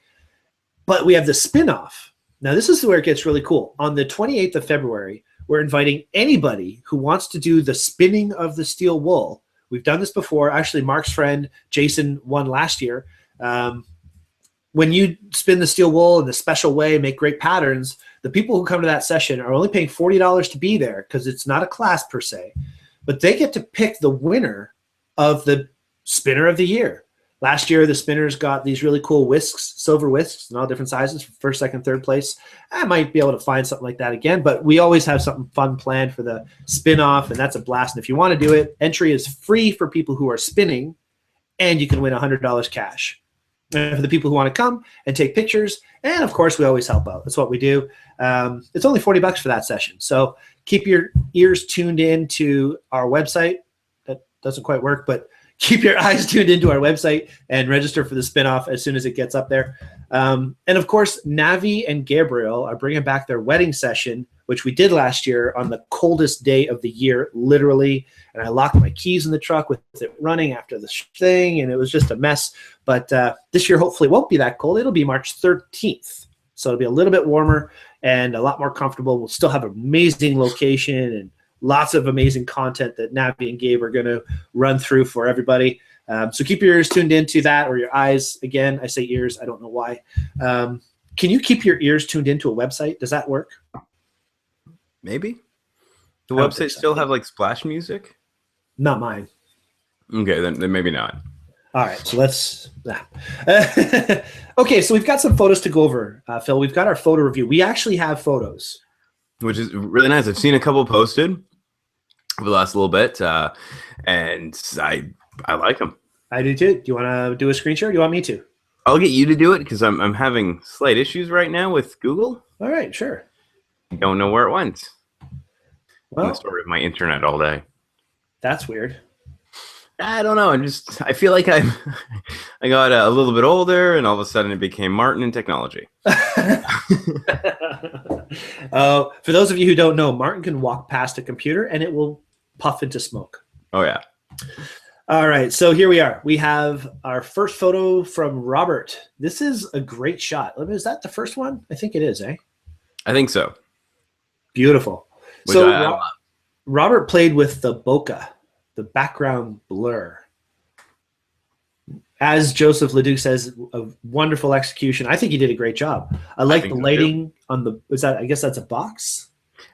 But we have the spin-off. Now, this is where it gets really cool. On the 28th of February, we're inviting anybody who wants to do the spinning of the steel wool. We've done this before. Actually, Mark's friend Jason won last year. When you spin the steel wool in the special way, make great patterns, the people who come to that session are only paying $40 to be there because it's not a class per se, but they get to pick the winner of the spinner of the year. Last year, the spinners got these really cool whisks, silver whisks in all different sizes for first, second, third place. I might be able to find something like that again, but we always have something fun planned for the spin-off, and that's a blast. And if you want to do it, entry is free for people who are spinning, and you can win $100 cash. And for the people who want to come and take pictures, and of course, we always help out. That's what we do. It's only $40 for that session. So keep your ears tuned in to our website. That doesn't quite work, but keep your eyes tuned into our website and register for the spinoff as soon as it gets up there. And of course, Navi and Gabriel are bringing back their wedding session, which we did last year on the coldest day of the year, literally. And I locked my keys in the truck with it running after the thing, and it was just a mess. But this year, hopefully, it won't be that cold. It'll be March 13th. So it'll be a little bit warmer and a lot more comfortable. We'll still have an amazing location and lots of amazing content that Navi and Gabe are going to run through for everybody. So keep your ears tuned into that, or your eyes. Again, I say ears. I don't know why. Can you keep your ears tuned into a website? Does that work? Maybe. The website still have like splash music? Not mine. Okay, then maybe not. All right, so let's. Okay, so we've got some photos to go over, Phil. We've got our photo review. We actually have photos, which is really nice. I've seen a couple posted over the last little bit, and I like them. I do too. Do you want to do a screen share? Or do you want me to? I'll get you to do it because I'm having slight issues right now with Google. All right, sure. I don't know where it went. Well, the story of my internet all day. That's weird. I don't know. I feel like I got a little bit older, and all of a sudden it became Martin in technology. For those of you who don't know, Martin can walk past a computer and it will puff into smoke. Oh yeah. All right, so here we are. We have our first photo from Robert. This is a great shot. Is that the first one? I think it is, eh? I think so. Beautiful. So Robert played with the bokeh, the background blur. As Joseph Leduc says, a wonderful execution. I think he did a great job. I like the lighting on the. I guess that's a box.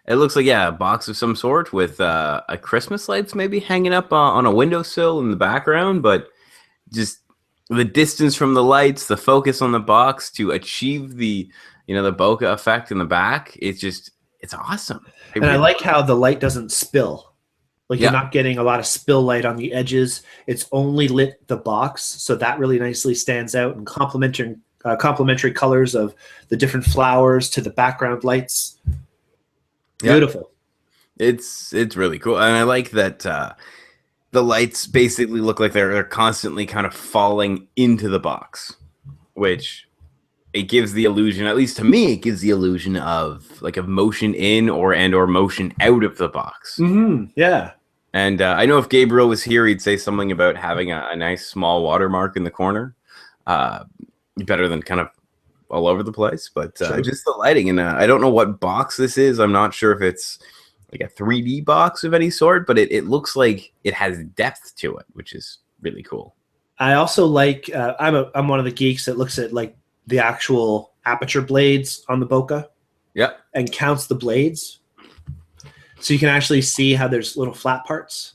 It looks like a box of some sort with a Christmas lights maybe hanging up on a windowsill in the background, but just the distance from the lights, the focus on the box to achieve the the bokeh effect in the back. It's awesome. I like how the light doesn't spill. Like you're not getting a lot of spill light on the edges. It's only lit the box, so that really nicely stands out, and complementary colors of the different flowers to the background lights. Beautiful. It's really cool, and I like that the lights basically look like they're constantly kind of falling into the box, which it gives the illusion, at least to me, it gives the illusion of like a motion in or motion out of the box. Mm-hmm. Yeah. And I know if Gabriel was here, he'd say something about having a nice small watermark in the corner, better than kind of all over the place. But just the lighting, and I don't know what box this is. I'm not sure if it's like a 3D box of any sort, but it looks like it has depth to it, which is really cool. I also like. I'm one of the geeks that looks at like the actual aperture blades on the bokeh. Yeah. And counts the blades. So you can actually see how there's little flat parts,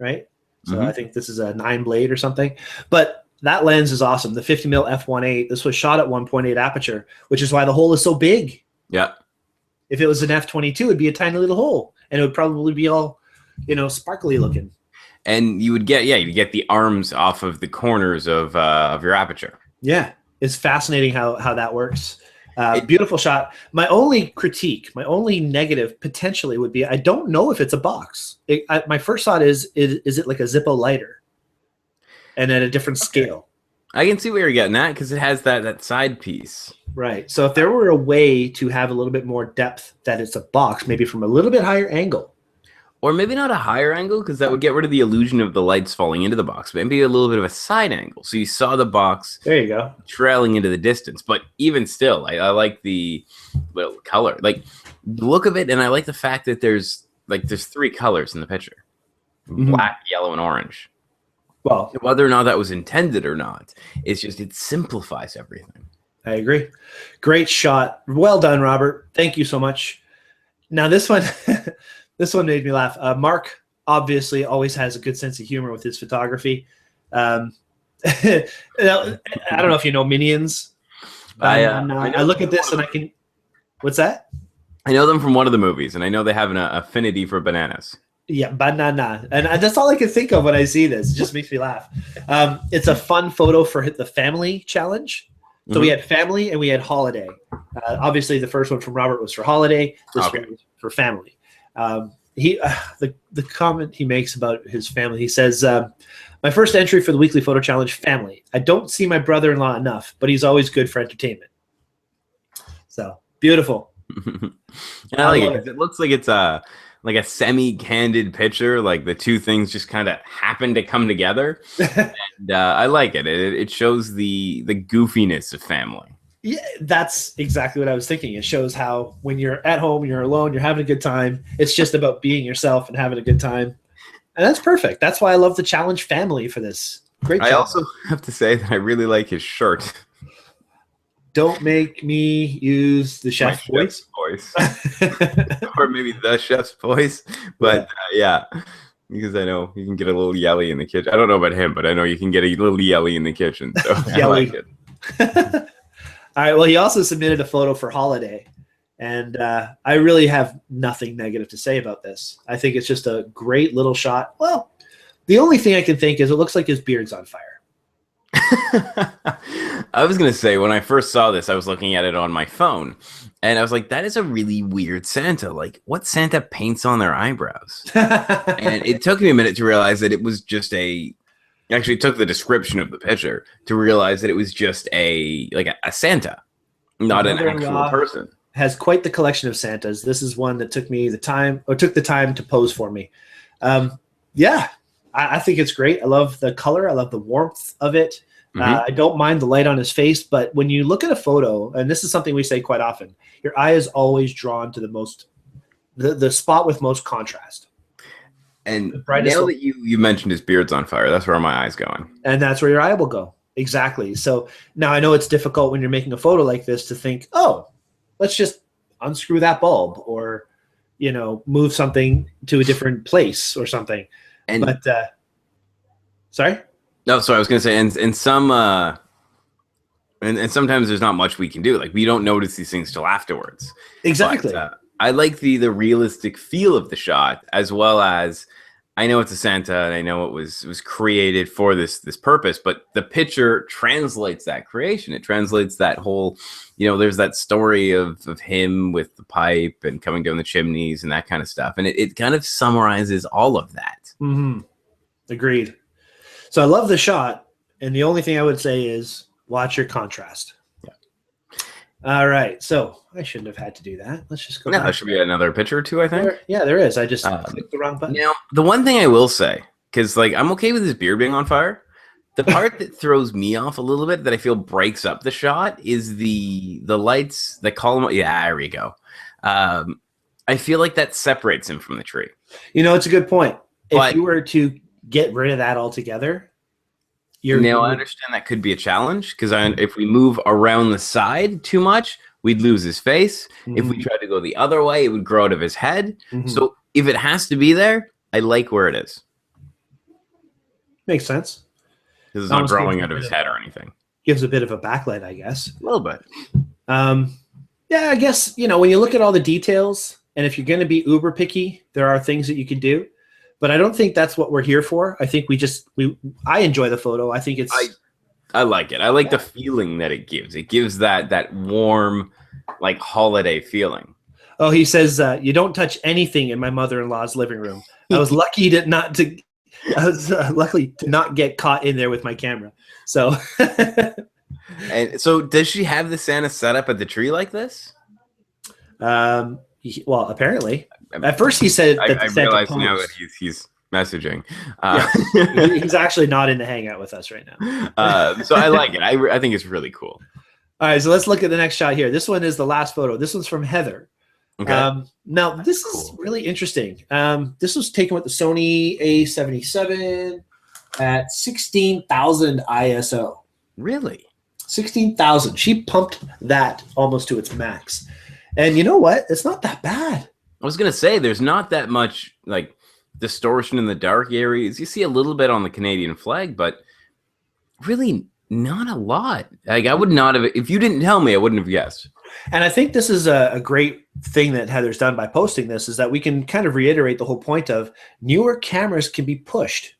right? So I think this is a 9 blade or something. But that lens is awesome. The 50mm f1.8. This was shot at 1.8 aperture, which is why the hole is so big. Yeah. If it was an f22, it'd be a tiny little hole, and it would probably be all, sparkly looking. And you would get the arms off of the corners of your aperture. Yeah, it's fascinating how that works. Beautiful shot. My only critique, my only negative potentially would be I don't know if it's a box. My first thought is it like a Zippo lighter and at a different scale? I can see where you're getting at because it has that side piece. Right. So if there were a way to have a little bit more depth that it's a box, maybe from a little bit higher angle. Or maybe not a higher angle because that would get rid of the illusion of the lights falling into the box. But maybe a little bit of a side angle. So you saw the box there you go, trailing into the distance. But even still, I like the color. Like the look of it, and I like the fact that there's 3 colors in the picture. Black, yellow, and orange. Well, whether or not that was intended or not, it simplifies everything. I agree. Great shot. Well done, Robert. Thank you so much. Now this one... This one made me laugh. Mark obviously always has a good sense of humor with his photography. I don't know if you know Minions. I look at this and I can. What's that? I know them from one of the movies, and I know they have an affinity for bananas. Yeah, banana, and that's all I can think of when I see this. It just makes me laugh. It's a fun photo for the family challenge. So we had family and we had holiday. Obviously, the first one from Robert was for holiday. This one was for family. The comment he makes about his family, he says, my My first entry for the weekly photo challenge, family. I don't see my brother-in-law enough, but he's always good for entertainment. So beautiful. I like it because it looks like it's a semi-candid picture. Like the two things just kind of happen to come together. And I like it. It shows the goofiness of family. Yeah, that's exactly what I was thinking. It shows how when you're at home, you're alone, you're having a good time. It's just about being yourself and having a good time. And that's perfect. That's why I love the challenge family for this. Great job. I also have to say that I really like his shirt. Don't make me use the chef's voice. Or maybe the chef's voice. But yeah, because I know you can get a little yelly in the kitchen. I don't know about him, but I know you can get a little yelly in the kitchen. So I like it. All right. Well, he also submitted a photo for holiday. And I really have nothing negative to say about this. I think it's just a great little shot. Well, the only thing I can think is it looks like his beard's on fire. I was going to say, when I first saw this, I was looking at it on my phone. And I was like, that is a really weird Santa. Like, what Santa paints on their eyebrows? And it took me a minute to realize that it was just actually, it took the description of the picture to realize that it was just a Santa, not an actual person. Has quite the collection of Santas. This is one that took the time to pose for me. Yeah, I think it's great. I love the color. I love the warmth of it. I don't mind the light on his face, but when you look at a photo, and this is something we say quite often, your eye is always drawn to the spot with most contrast. And now that you mentioned his beard's on fire, that's where my eye's going. And that's where your eye will go. Exactly. So now I know it's difficult when you're making a photo like this to think, oh, let's just unscrew that bulb or, move something to a different place or something. But sorry? No, so I was going to say, and some, and sometimes there's not much we can do. Like, we don't notice these things till afterwards. Exactly. But, I like the realistic feel of the shot, as well as I know it's a Santa and I know it was created for this purpose, but the picture translates that creation. It translates that whole, there's that story of him with the pipe and coming down the chimneys and that kind of stuff. And it kind of summarizes all of that. Mm-hmm. Agreed. So I love the shot. And the only thing I would say is watch your contrast. Yeah. All right. So I shouldn't have had to do that. Let's just go. Yeah, there should be another picture or two, I think. There is. I just clicked the wrong button. Now, the one thing I will say, because I'm okay with his beard being on fire. The part that throws me off a little bit, that I feel breaks up the shot, is the lights, the column. Yeah, there we go. I feel like that separates him from the tree. It's a good point. If you were to get rid of that altogether, I understand that could be a challenge, because if we move around the side too much, we'd lose his face. Mm-hmm. If we tried to go the other way, it would grow out of his head. Mm-hmm. So if it has to be there, I like where it is. Makes sense. Because it's not growing out of his head or anything. Gives a bit of a backlight, I guess. A little bit. Yeah, I guess, when you look at all the details, and if you're going to be uber picky, there are things that you can do. But I don't think that's what we're here for. I think I enjoy the photo. I think I like it. I like the feeling that it gives. It gives that warm, holiday feeling. Oh, he says, you don't touch anything in my mother-in-law's living room. I was lucky to not get caught in there with my camera. So, and so does she have the Santa set up at the tree like this? Well, apparently. At first, he said that I realize now that he's messaging. He's actually not in the hangout with us right now. So I like it. I think it's really cool. All right, so let's look at the next shot here. This one is the last photo. This one's from Heather. Okay. Now, this is really interesting. This was taken with the Sony A77 at 16,000 ISO. Really? 16,000. She pumped that almost to its max. And you know what? It's not that bad. I was going to say, there's not that much distortion in the dark areas. You see a little bit on the Canadian flag, but really not a lot. I would not have, if you didn't tell me, I wouldn't have guessed. And I think this is a great thing that Heather's done by posting this, is that we can kind of reiterate the whole point of newer cameras can be pushed.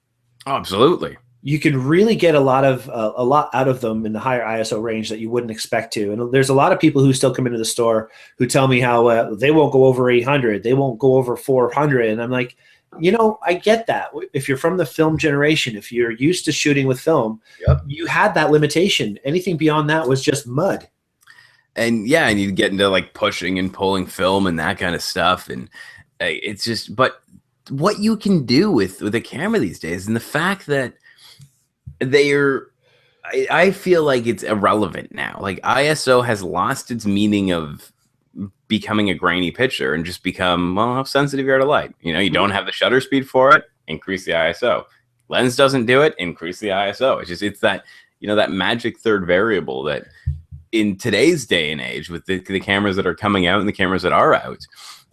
Oh, absolutely. You can really get a lot out of them in the higher ISO range that you wouldn't expect to. And there's a lot of people who still come into the store who tell me how they won't go over 800, they won't go over 400, and I'm like, you know, I get that. If you're from the film generation, if you're used to shooting with film, Yep. you had that limitation. Anything beyond that was just mud. And yeah, and you get into like pushing and pulling film and that kind of stuff. And it's just, but what you can do with a camera these days, and the fact that I feel like it's irrelevant now. Like ISO has lost its meaning of becoming a grainy picture and just become, well, how sensitive you are to light. You know, you don't have the shutter speed for it, increase the ISO. Lens doesn't do it, increase the ISO. It's that, you know, that magic third variable that in today's day and age with the cameras that are coming out and the cameras that are out,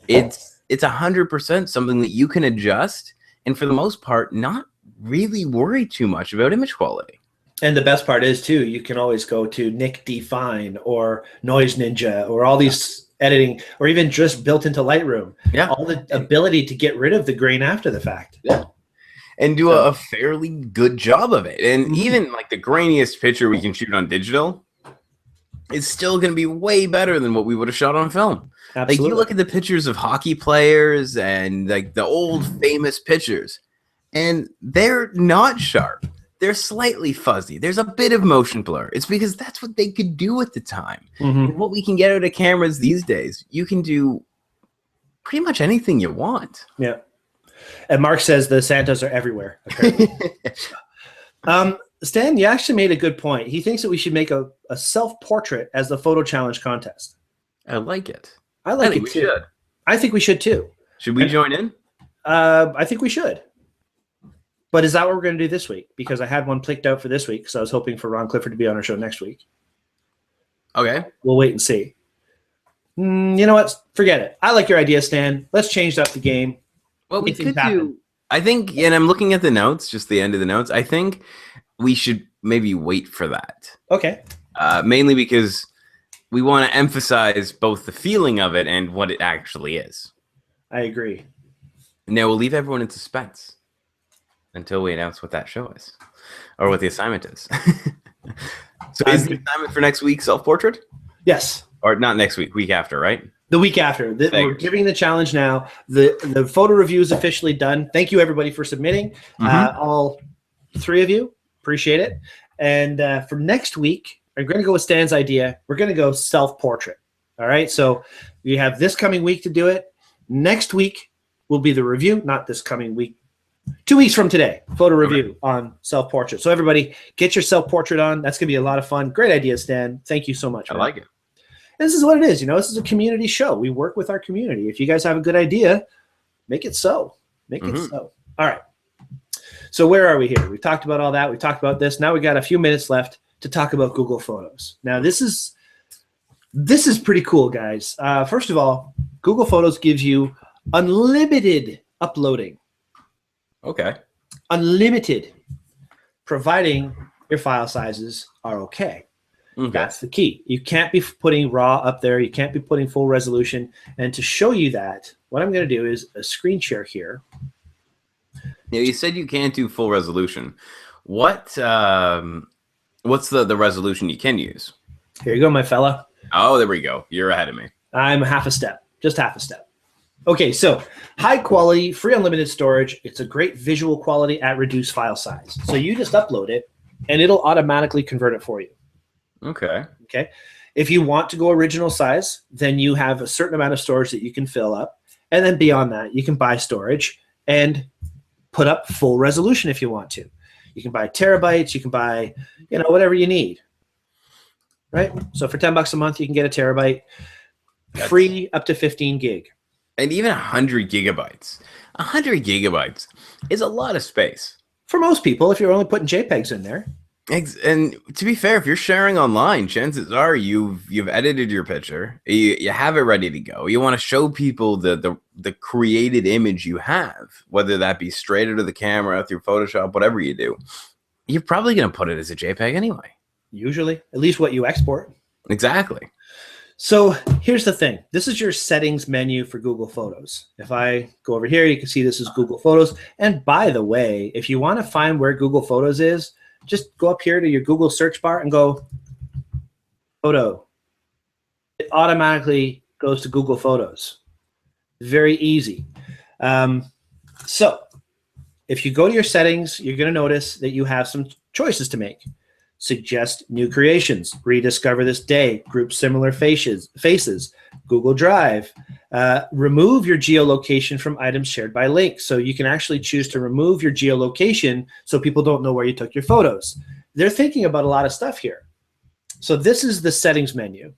it's 100% something that you can adjust and for the most part not really worry too much about image quality. And the best part is too, you can always go to Nik Define or Noise Ninja or all these editing, or even just built into Lightroom. Yeah, all the ability to get rid of the grain after the fact. Yeah, and do a fairly good job of it. And even like the grainiest picture we can shoot on digital, it's still going to be way better than what we would have shot on film. Absolutely. Like you look at the pictures of hockey players and like the old famous pictures, and they're not sharp. They're slightly fuzzy. There's a bit of motion blur. It's because that's what they could do at the time. And what we can get out of cameras these days, you can do pretty much anything you want. Yeah. And Mark says the Santas are everywhere. Stan, you actually made a good point. He thinks that we should make a self-portrait as the photo challenge contest. I like it. I think it too. Should. I think we should too. Should we join in? I think we should. But is that what we're going to do this week? Because I had one picked out for this week because I was hoping for Ron Clifford to be on our show next week. Okay. We'll wait and see. You know what? Forget it. I like your idea, Stan. Let's change up the game. Well, we could do, I think, and I'm looking at the notes, just the end of the notes. I think we should maybe wait for that. Okay. Mainly because we want to emphasize both the feeling of it and what it actually is. I agree. Now we'll leave everyone in suspense until we announce what that show is or what the assignment is. So is the assignment for next week self-portrait? Yes. Or not next week, week after, right? The week after. We're giving the challenge now. The photo review is officially done. Thank you, everybody, for submitting. All three of you. Appreciate it. And for next week, I'm going to go with Stan's idea. We're going to go self-portrait. All right? So we have this coming week to do it. Next week will be the review. Not this coming week. 2 weeks from today, photo review on self-portrait. So everybody, get your self-portrait on. That's going to be a lot of fun. Great idea, Stan. Thank you so much. I like it. And this is what it is. You know, this is a community show. We work with our community. If you guys have a good idea, make it so. Make it so. All right. So where are we here? We talked about all that. We talked about this. Now we got a few minutes left to talk about Google Photos. Now this is pretty cool, guys. First of all, Google Photos gives you unlimited uploading. Okay. Unlimited, providing your file sizes are okay. That's the key. You can't be putting RAW up there. You can't be putting full resolution. And to show you that, what I'm going to do is a screen share here. Yeah, you said you can't do full resolution. What's the resolution you can use? Here you go, my fella. Oh, there we go. You're ahead of me. I'm half a step, just half a step. Okay, so high quality, free unlimited storage. It's a great visual quality at reduced file size. So you just upload it, and it'll automatically convert it for you. Okay. Okay. If you want to go original size, then you have a certain amount of storage that you can fill up. And then beyond that, you can buy storage and put up full resolution if you want to. You can buy terabytes. You can buy, whatever you need. Right? So for $10 a month, you can get a terabyte. Free up to 15 gig. And even 100 gigabytes. 100 gigabytes is a lot of space. For most people, if you're only putting JPEGs in there. And to be fair, if you're sharing online, chances are you've edited your picture, you have it ready to go. You want to show people the created image you have, whether that be straight out of the camera through Photoshop, whatever you do. You're probably going to put it as a JPEG anyway. Usually, at least what you export. Exactly. So here's the thing. This is your settings menu for Google Photos. If I go over here, you can see this is Google Photos. And by the way, if you want to find where Google Photos is, just go up here to your Google search bar and go photo. It automatically goes to Google Photos. Very easy. So if you go to your settings, you're going to notice that you have some choices to make. Suggest new creations, rediscover this day, group similar faces, Google Drive, remove your geolocation from items shared by link. So you can actually choose to remove your geolocation so people don't know where you took your photos. They're thinking about a lot of stuff here. So this is the settings menu.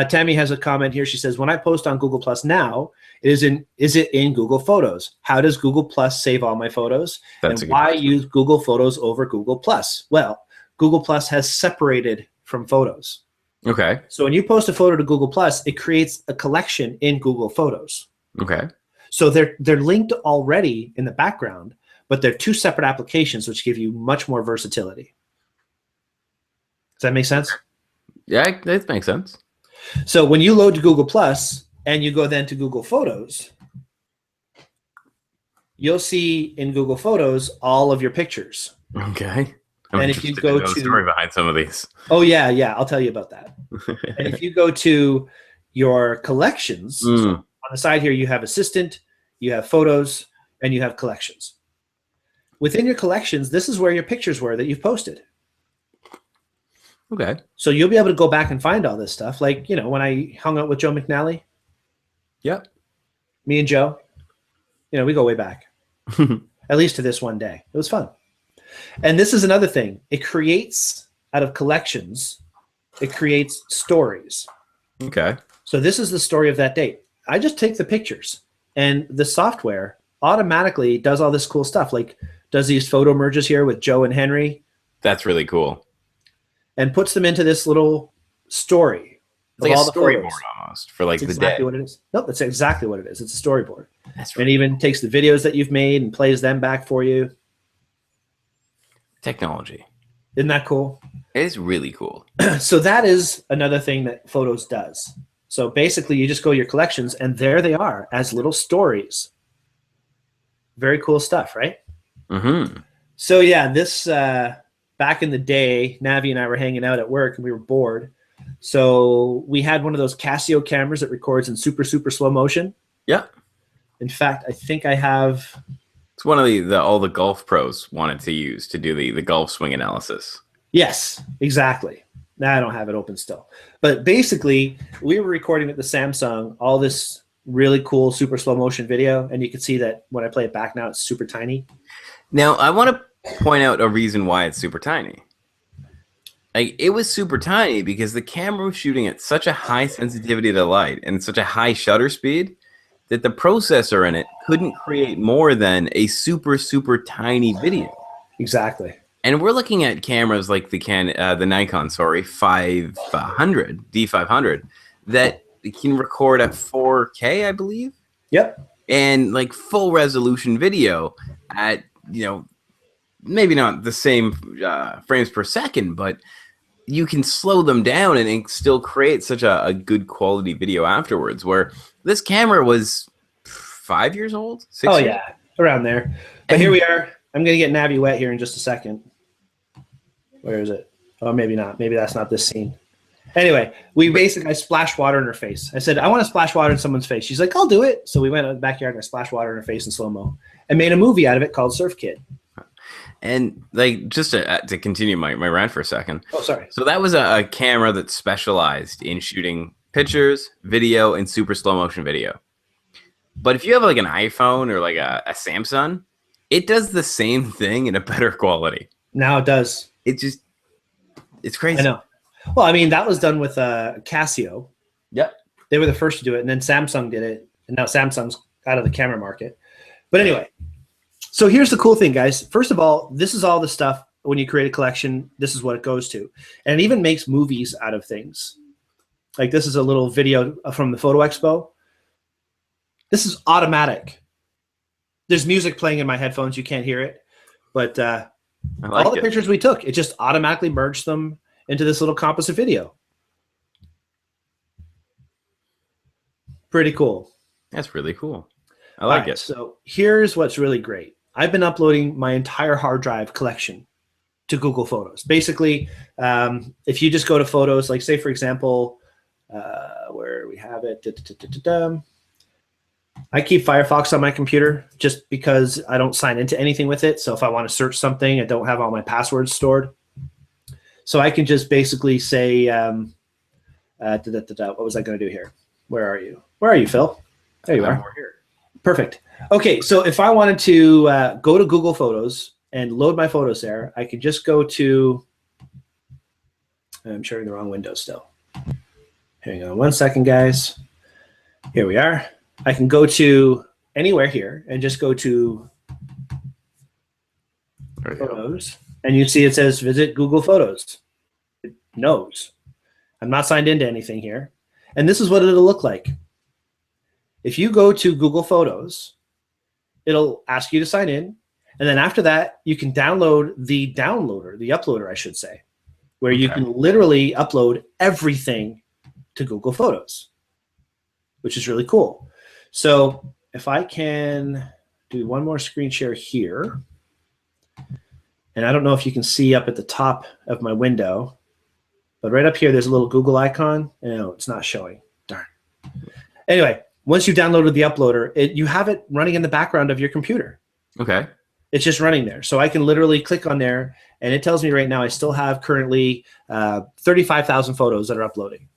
Tammy has a comment here. She says, when I post on Google Plus now, is it in Google Photos? How does Google Plus save all my photos? That's and why use Google Photos over Google Plus? Well, Google Plus has separated from Photos. Okay. So when you post a photo to Google Plus, it creates a collection in Google Photos. Okay. So they're linked already in the background, but they're two separate applications, which give you much more versatility. Does that make sense? Yeah, that makes sense. So when you load to Google Plus and you go then to Google Photos, you'll see in Google Photos all of your pictures. Okay. And if you go to the story behind some of these. Oh yeah, I'll tell you about that. And if you go to your collections, so on the side here you have Assistant, you have Photos, and you have Collections. Within your collections, this is where your pictures were that you've posted. Okay. So you'll be able to go back and find all this stuff. Like, when I hung out with Joe McNally. Yep. Me and Joe, we go way back. At least to this one day. It was fun. And this is another thing. It creates, out of collections, it creates stories. Okay. So this is the story of that date. I just take the pictures, and the software automatically does all this cool stuff. Like, does these photo merges here with Joe and Henry. That's really cool. And puts them into this little story. It's like a storyboard almost for like that's the exactly day. what it is. Nope, that's exactly what it is. It's a storyboard. That's and even takes the videos that you've made and plays them back for you. Technology. Isn't that cool? It is really cool. So that is another thing that Photos does. So basically you just go to your collections and there they are as little stories. Very cool stuff, right? Mm-hmm. So yeah, this back in the day, Navi and I were hanging out at work and we were bored. So we had one of those Casio cameras that records in super, super slow motion. Yeah. In fact, I think I have... It's one of all the golf pros wanted to use to do the golf swing analysis. Yes, exactly. Now I don't have it open still. But basically, we were recording with the Samsung all this really cool super slow motion video, and you can see that when I play it back now, it's super tiny. Now, I want to point out a reason why it's super tiny. Like, it was super tiny because the camera was shooting at such a high sensitivity to light and such a high shutter speed that the processor in it couldn't create more than a super, super tiny video. Exactly. And we're looking at cameras like the Nikon, 500, D500, that can record at 4K, I believe. Yep. And like full resolution video at, maybe not the same frames per second, but you can slow them down and still create such a good quality video afterwards, where this camera was 5 years old? 6 years? Yeah, around there. But here we are. I'm going to get Navi wet here in just a second. Where is it? Oh, maybe not. Maybe that's not this scene. Anyway, I splashed water in her face. I said, I want to splash water in someone's face. She's like, I'll do it. So we went in the backyard and I splashed water in her face in slow-mo and made a movie out of it called Surf Kid. And like, just to continue my rant for a second. Oh, sorry. So that was a camera that specialized in shooting pictures, video, and super slow motion video. But if you have like an iPhone or like a Samsung, it does the same thing in a better quality. Now it does. It's crazy. I know. Well, I mean, that was done with Casio. Yep. They were the first to do it, and then Samsung did it, and now Samsung's out of the camera market. But anyway, so here's the cool thing, guys. First of all, this is all the stuff when you create a collection, this is what it goes to. And it even makes movies out of things. Like this is a little video from the Photo Expo. This is automatic. There's music playing in my headphones. You can't hear it. But all the pictures we took, it just automatically merged them into this little composite video. Pretty cool. That's really cool. I like it. So here's what's really great. I've been uploading my entire hard drive collection to Google Photos. Basically, if you just go to Photos, like say, for example, where we have it, I keep Firefox on my computer just because I don't sign into anything with it. So if I want to search something, I don't have all my passwords stored. So I can just basically say, what was I going to do here? Where are you? Where are you, Phil? There you are. Here. Perfect. Okay, so if I wanted to go to Google Photos and load my photos there, I could just go to, I'm sharing the wrong window still. Hang on one second, guys. Here we are. I can go to anywhere here and just go to Photos, and you see it says visit Google Photos. It knows. I'm not signed into anything here. And this is what it'll look like. If you go to Google Photos, it'll ask you to sign in. And then after that, you can download the uploader, I should say, where you can literally upload everything to Google Photos, which is really cool. So if I can do one more screen share here, and I don't know if you can see up at the top of my window, but right up here, there's a little Google icon. No, it's not showing. Darn. Anyway, once you've downloaded the uploader, you have it running in the background of your computer. Okay. It's just running there. So I can literally click on there, and it tells me right now I still have currently 35,000 photos that are uploading.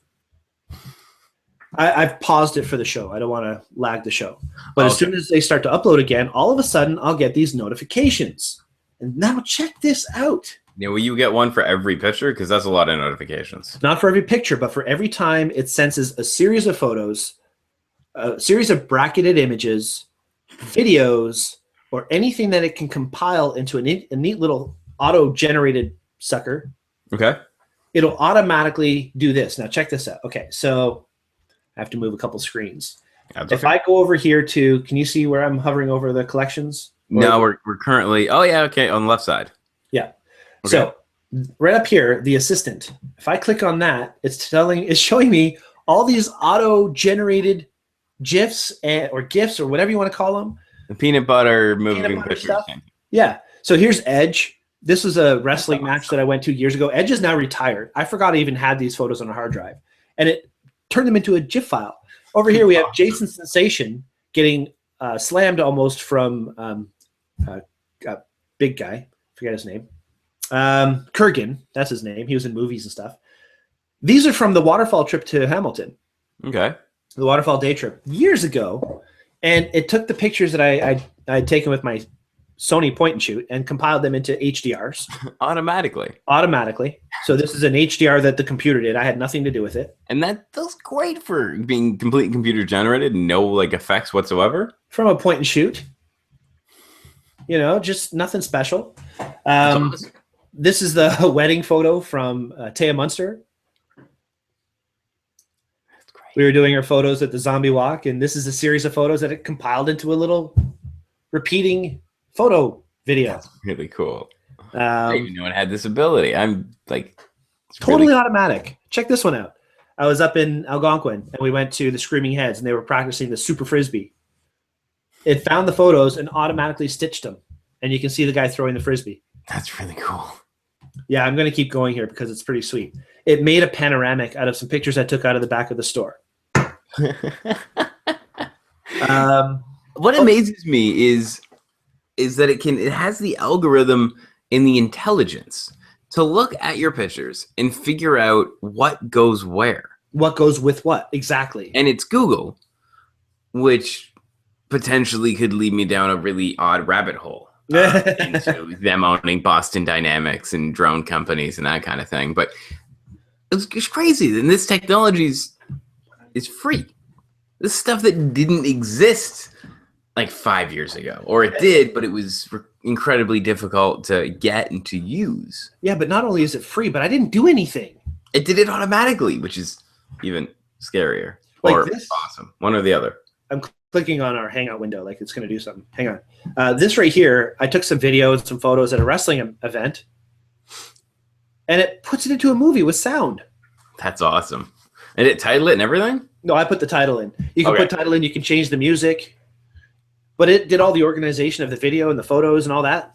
I've paused it for the show. I don't want to lag the show. But as soon as they start to upload again, all of a sudden I'll get these notifications. And now check this out. Yeah, will you get one for every picture? Because that's a lot of notifications. Not for every picture, but for every time it senses a series of photos, a series of bracketed images, videos, or anything that it can compile into a neat little auto-generated sucker. Okay. It'll automatically do this. Now check this out. Okay, so I have to move a couple screens. If I go over here to, can you see where I'm hovering over the collections? No, we're currently, on the left side. Yeah. Okay. So right up here, the assistant, if I click on that, it's showing me all these auto-generated GIFs or GIFs or whatever you want to call them. The peanut butter moving pictures. Stuff. Yeah. So here's Edge. This was a wrestling match that I went to years ago. Edge is now retired. I forgot I even had these photos on a hard drive. And it turned them into a GIF file. Over here we have Jason Sensation getting slammed almost from big guy. Forget his name. Kurgan. That's his name. He was in movies and stuff. These are from the waterfall trip to Hamilton. Okay. The waterfall day trip years ago. And it took the pictures that I had taken with my Sony point and shoot and compiled them into HDRs. Automatically. So this is an HDR that the computer did. I had nothing to do with it. And that's great for being completely computer generated, no like effects whatsoever. From a point and shoot. You know, just nothing special. Awesome. This is the wedding photo from Taya Munster. That's great. We were doing our photos at the Zombie Walk, and this is a series of photos that it compiled into a little repeating photo video. That's really cool. I didn't even know it had this ability. I'm like totally automatic. Check this one out. I was up in Algonquin and we went to the Screaming Heads and they were practicing the super frisbee. It found the photos and automatically stitched them, and you can see the guy throwing the frisbee. That's really cool. Yeah, I'm going to keep going here because it's pretty sweet. It made a panoramic out of some pictures I took out of the back of the store. What amazes me is that it has the algorithm and the intelligence to look at your pictures and figure out what goes where. What goes with what, exactly. And it's Google, which potentially could lead me down a really odd rabbit hole into them owning Boston Dynamics and drone companies and that kind of thing. But it's crazy. And this technology is free. This stuff that didn't exist like 5 years ago, or it did, but it was incredibly difficult to get and to use. Yeah, but not only is it free, but I didn't do anything. It did it automatically, which is even scarier. Like or this? Awesome. One or the other. I'm clicking on our Hangout window like it's going to do something. Hang on. This right here, I took some video and some photos at a wrestling event, and it puts it into a movie with sound. That's awesome. And it titled it and everything? No, I put the title in. You can put title in. You can change the music. But it did all the organization of the video and the photos and all that.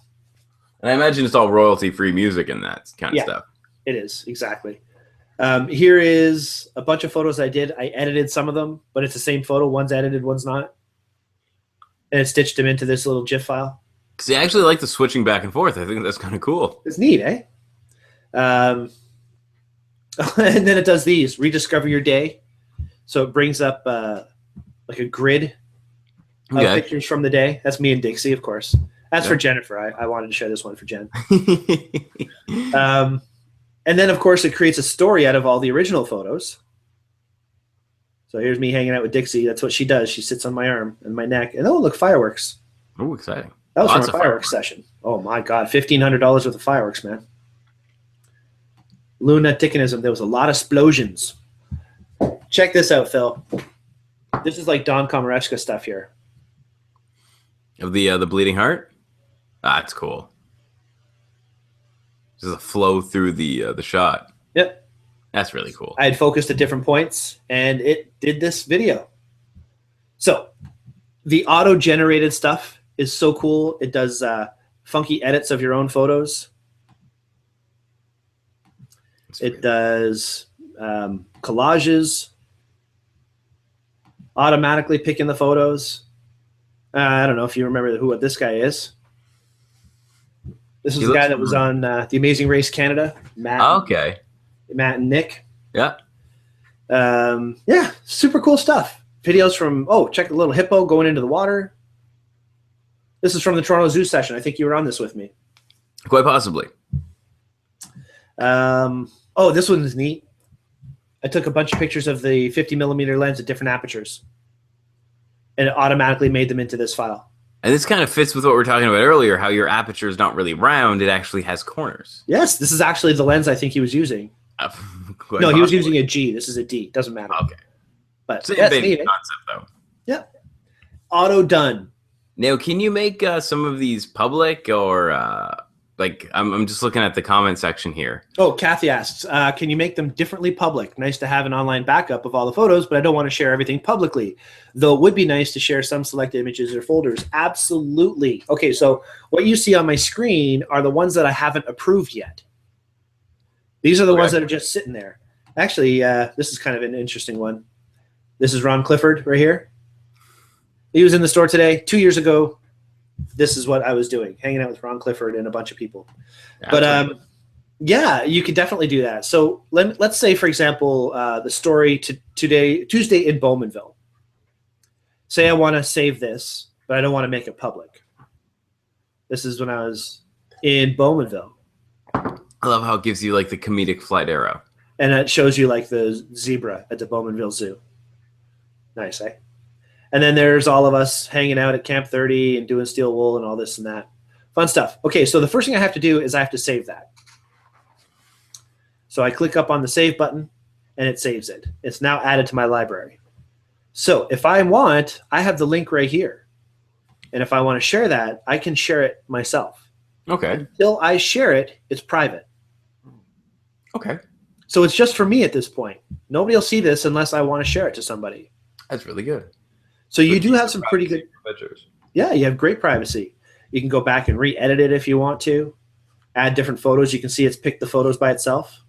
And I imagine it's all royalty-free music and that kind of stuff. It is, exactly. Here is a bunch of photos I did. I edited some of them, but it's the same photo. One's edited, one's not. and it stitched them into this little GIF file. Because I actually like the switching back and forth. I think that's kind of cool. It's neat, eh? And then it does these. Rediscover your day. So it brings up like a grid of pictures from the day. That's me and Dixie, of course. That's for Jennifer. I wanted to share this one for Jen. And then, of course, it creates a story out of all the original photos. So here's me hanging out with Dixie. That's what she does. She sits on my arm and my neck. And oh, look, fireworks. Oh, exciting. That was from a fireworks session. Oh, my God. $1,500 worth of fireworks, man. Lunaticism. There was a lot of explosions. Check this out, Phil. This is like Don Komarechka stuff here. Of the bleeding heart? Ah, that's cool. Just a flow through the shot. Yep. That's really cool. I had focused at different points, and it did this video. So the auto-generated stuff is so cool. It does funky edits of your own photos. It does collages, automatically picking the photos. I don't know if you remember what this guy is. This is the guy that was on The Amazing Race Canada. Matt. Oh, okay. Matt and Nick. Yeah. Yeah, super cool stuff. Videos from, check the little hippo going into the water. This is from the Toronto Zoo session. I think you were on this with me. Quite possibly. This one is neat. I took a bunch of pictures of the 50 millimeter lens at different apertures, and it automatically made them into this file. And this kind of fits with what we were talking about earlier, how your aperture is not really round. It actually has corners. Yes, this is actually the lens I think he was using. No, he was using a G. This is a D. Doesn't matter. Okay. But same concept, though. Yeah. Auto done. Now, can you make some of these public or I'm just looking at the comment section here. Oh, Kathy asks, can you make them differently public? Nice to have an online backup of all the photos, but I don't want to share everything publicly. Though it would be nice to share some selected images or folders. Absolutely. Okay, so what you see on my screen are the ones that I haven't approved yet. These are the ones that are just sitting there. Actually, this is kind of an interesting one. This is Ron Clifford right here. He was in the store today. 2 years ago, this is what I was doing, hanging out with Ron Clifford and a bunch of people. But yeah, you could definitely do that. So let's say, for example, the story Tuesday in Bowmanville. Say I want to save this, but I don't want to make it public. This is when I was in Bowmanville. I love how it gives you like the comedic flight arrow. And it shows you like the zebra at the Bowmanville Zoo. Nice, eh? And then there's all of us hanging out at Camp 30 and doing steel wool and all this and that. Fun stuff. Okay, so the first thing I have to do is I have to save that. So I click up on the save button, and it saves it. It's now added to my library. So if I want, I have the link right here. And if I want to share that, I can share it myself. Okay. Until I share it, it's private. Okay. So it's just for me at this point. Nobody will see this unless I want to share it to somebody. That's really good. So you do have some pretty good pictures. Yeah, you have great privacy. You can go back and re-edit it if you want to. Add different photos. You can see it's picked the photos by itself.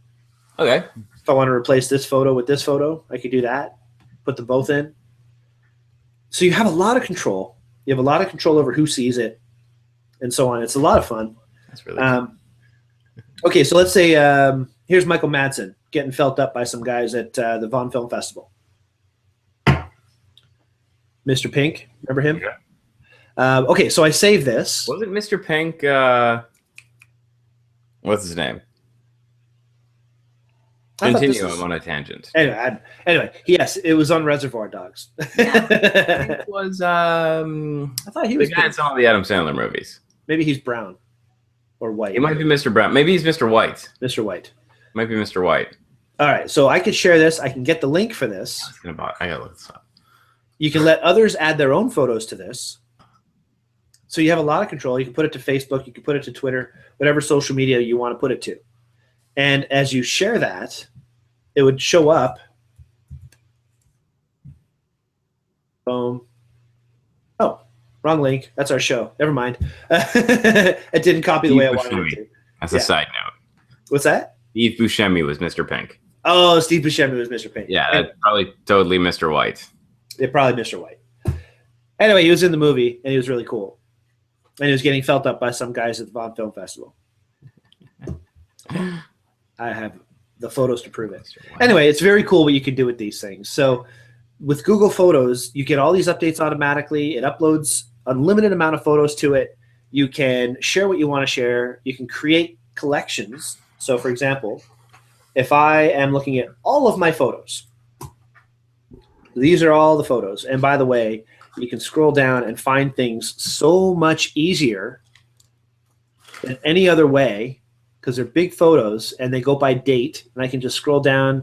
Okay. If I want to replace this photo with this photo, I could do that. Put them both in. So you have a lot of control. You have a lot of control over who sees it and so on. It's a lot of fun. That's really cool. Okay, so let's say here's Michael Madsen getting felt up by some guys at the Vaughan Film Festival. Mr. Pink, remember him? Yeah. Okay, so I save this. Wasn't Mr. Pink, what's his name? Continue, I'm on a tangent. Anyway, yes, it was on Reservoir Dogs. It was, I thought he was the guy in some of the Adam Sandler movies. Maybe he's brown or white. It might be Mr. Brown. Maybe he's Mr. White. Mr. White. Might be Mr. White. All right, so I could share this. I can get the link for this. I gotta look this up. You can let others add their own photos to this. So you have a lot of control. You can put it to Facebook. You can put it to Twitter, whatever social media you want to put it to. And as you share that, it would show up. Boom. Oh, wrong link. That's our show. Never mind. It didn't copy the way I wanted it to. That's a side note. What's that? Steve Buscemi was Mr. Pink. Oh, Steve Buscemi was Mr. Pink. Yeah, that's probably totally Mr. White. Probably Mr. White. Anyway, he was in the movie, and he was really cool. And he was getting felt up by some guys at the Vaughan Film Festival. I have the photos to prove it. Anyway, it's very cool what you can do with these things. So with Google Photos, you get all these updates automatically. It uploads unlimited amount of photos to it. You can share what you want to share. You can create collections. So for example, if I am looking at all of my photos, these are all the photos. And by the way, you can scroll down and find things so much easier than any other way, because they're big photos and they go by date. And I can just scroll down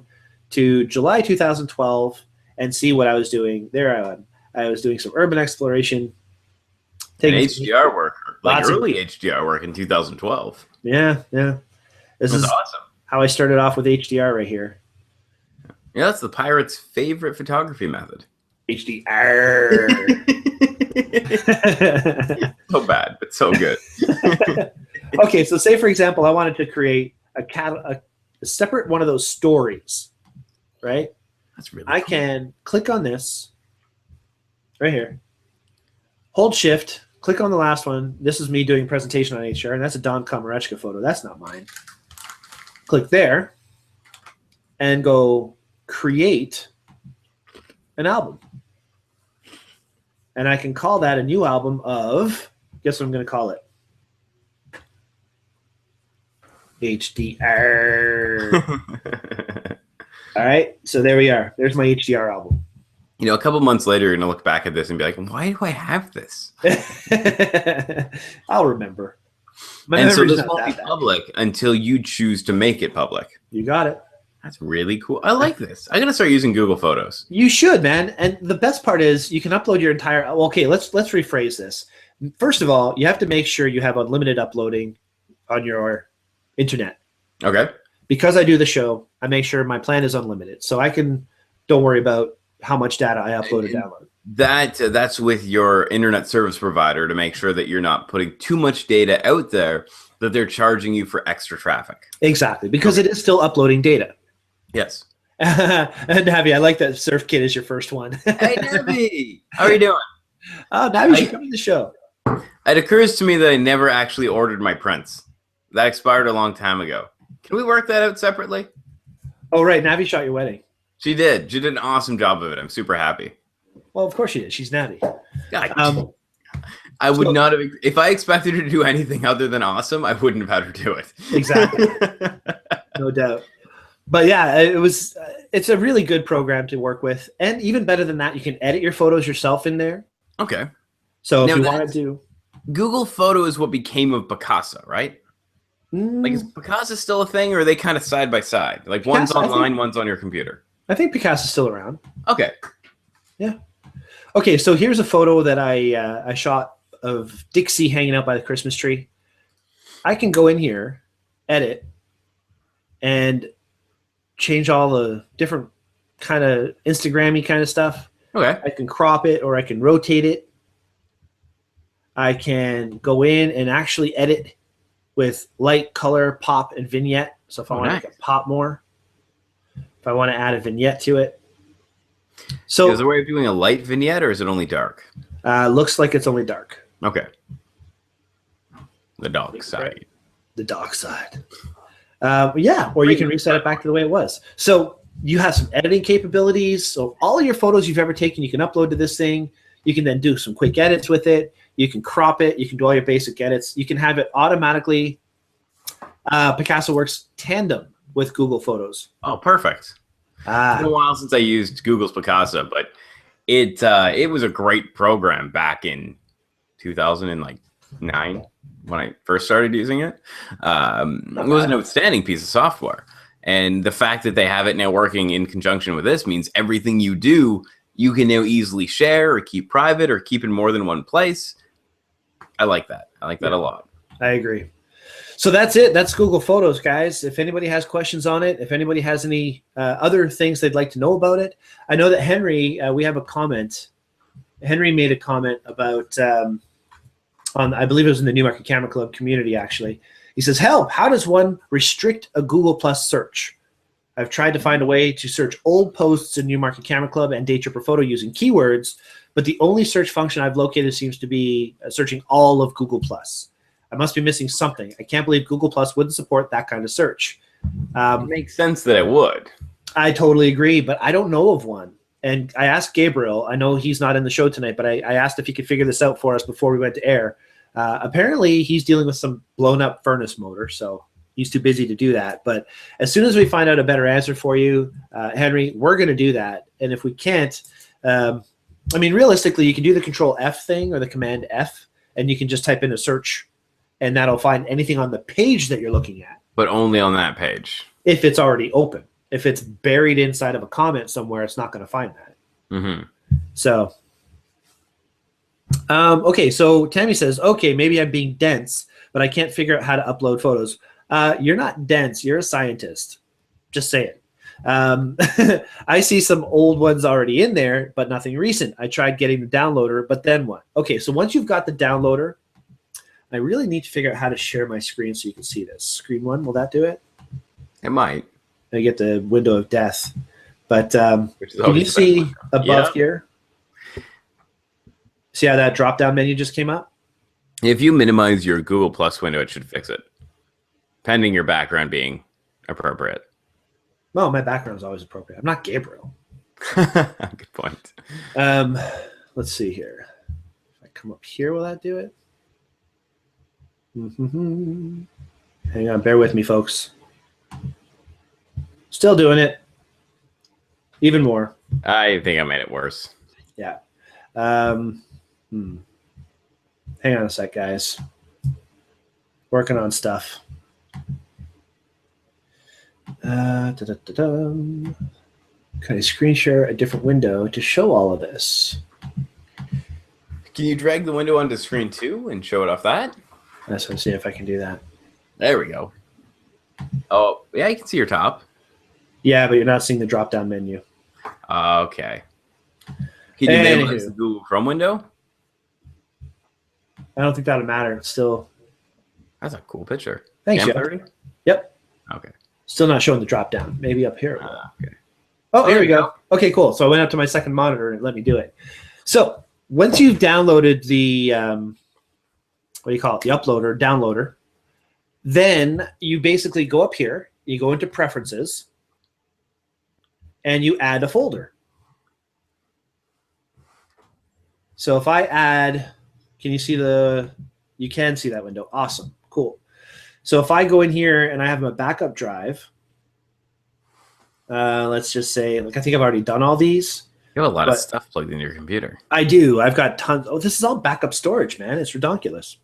to July 2012 and see what I was doing. There I am. I was doing some urban exploration. And HDR work, like early HDR work in 2012. Yeah, yeah. This is awesome. How I started off with HDR right here. Yeah, that's the pirate's favorite photography method. HDR. So bad, but so good. Okay, so say for example, I wanted to create a separate one of those stories, right? That's really I cool. can click on this right here, hold shift, click on the last one. This is me doing a presentation on HDR, and that's a Don Komarechka photo. That's not mine. Click there and go create an album. And I can call that a new album of, guess what I'm going to call it? HDR. All right, so there we are. There's my HDR album. You know, a couple months later, you're going to look back at this and be like, why do I have this? I'll remember. And so this won't be public until you choose to make it public. You got it. That's really cool. I like this. I'm going to start using Google Photos. You should, man. And the best part is you can upload your entire. Okay, let's rephrase this. First of all, you have to make sure you have unlimited uploading on your internet. Okay. Because I do the show, I make sure my plan is unlimited, so I can don't worry about how much data I upload or download. That's with your internet service provider to make sure that you're not putting too much data out there that they're charging you for extra traffic. Exactly, because it is still uploading data. Yes. And Navi, I like that Surf Kid is your first one. Hey, Navi. How are you doing? Oh, Navi should come to the show. It occurs to me that I never actually ordered my prints. That expired a long time ago. Can we work that out separately? Oh, right. Navi shot your wedding. She did. She did an awesome job of it. I'm super happy. Well, of course she did. She's Navi. I would not have, if I expected her to do anything other than awesome, I wouldn't have had her do it. Exactly. No doubt. But yeah, it's a really good program to work with. And even better than that, you can edit your photos yourself in there. Okay. So if you want to do. Google Photo is what became of Picasa, right? Like, is Picasa still a thing, or are they kind of side by side? Like, one's online, one's on your computer. I think Picasso's still around. Okay. Yeah. Okay, so here's a photo that I shot of Dixie hanging out by the Christmas tree. I can go in here, edit, and change all the different kind of Instagram-y kind of stuff. Okay. I can crop it or I can rotate it. I can go in and actually edit with light, color, pop, and vignette. So if I want to make it pop more, if I want to add a vignette to it. So is there a way of doing a light vignette, or is it only dark? Looks like it's only dark. Okay. The dark side. Right. The dark side. Yeah, or you can reset it back to the way it was. So you have some editing capabilities. So all of your photos you've ever taken, you can upload to this thing. You can then do some quick edits with it. You can crop it. You can do all your basic edits. You can have it automatically. Picasa works tandem with Google Photos. Oh, perfect. It's been a while since I used Google's Picasa, but it was a great program back in 2009 when I first started using it. It was an outstanding piece of software. And the fact that they have it now working in conjunction with this means everything you do, you can now easily share or keep private or keep in more than one place. I like that. I like that a lot. I agree. So that's it. That's Google Photos, guys. If anybody has questions on it, if anybody has any other things they'd like to know about it, I know that Henry, we have a comment. Henry made a comment about, I believe it was in the Newmarket Camera Club community, actually. He says, help, how does one restrict a Google Plus search? I've tried to find a way to search old posts in Newmarket Camera Club and Daytripper Photo using keywords, but the only search function I've located seems to be searching all of Google+. I must be missing something. I can't believe Google+ wouldn't support that kind of search. It makes sense that it would. I totally agree, but I don't know of one. And I asked Gabriel, I know he's not in the show tonight, but I asked if he could figure this out for us before we went to air. Apparently, he's dealing with some blown-up furnace motor, so he's too busy to do that. But as soon as we find out a better answer for you, Henry, we're going to do that. And if we can't, I mean, realistically, you can do the Control F thing or the Command F, and you can just type in a search, and that'll find anything on the page that you're looking at. But only on that page. If it's already open. If it's buried inside of a comment somewhere, it's not going to find that. Mm-hmm. So, okay, so Tammy says, okay, maybe I'm being dense, but I can't figure out how to upload photos. You're not dense. You're a scientist. Just say it. I see some old ones already in there, but nothing recent. I tried getting the downloader, but then what? Okay, so once you've got the downloader, I really need to figure out how to share my screen so you can see this. Screen one, will that do it? It might. I get the window of death. But can you see above here? See how that drop-down menu just came up? If you minimize your Google Plus window, it should fix it. Pending your background being appropriate. Well, my background is always appropriate. I'm not Gabriel. Good point. Let's see here. If I come up here, will that do it? Hang on, bear with me, folks. Still doing it. Even more. I think I made it worse. Yeah. Hang on a sec, guys. Working on stuff. Can I screen share a different window to show all of this? Can you drag the window onto screen 2 and show it off that? Let's see if I can do that. There we go. Oh, yeah, you can see your top. Yeah, but you're not seeing the drop-down menu. Okay. Can you minimize the Google Chrome window? I don't think that'll matter. It's still. That's a cool picture. Thanks, Cam Jeff. 30? Yep. Okay. Still not showing the drop-down. Maybe up here. Okay. Oh, here we go. Okay, cool. So I went up to my second monitor and it let me do it. So once you've downloaded the, what do you call it? The uploader, downloader. Then you basically go up here. You go into Preferences. And you add a folder. So if I add, can you see you can see that window. Awesome, cool. So if I go in here and I have my backup drive, let's just say, like I think I've already done all these. You have a lot of stuff plugged into your computer. I do. I've got tons. Oh, this is all backup storage, man. It's redonkulous.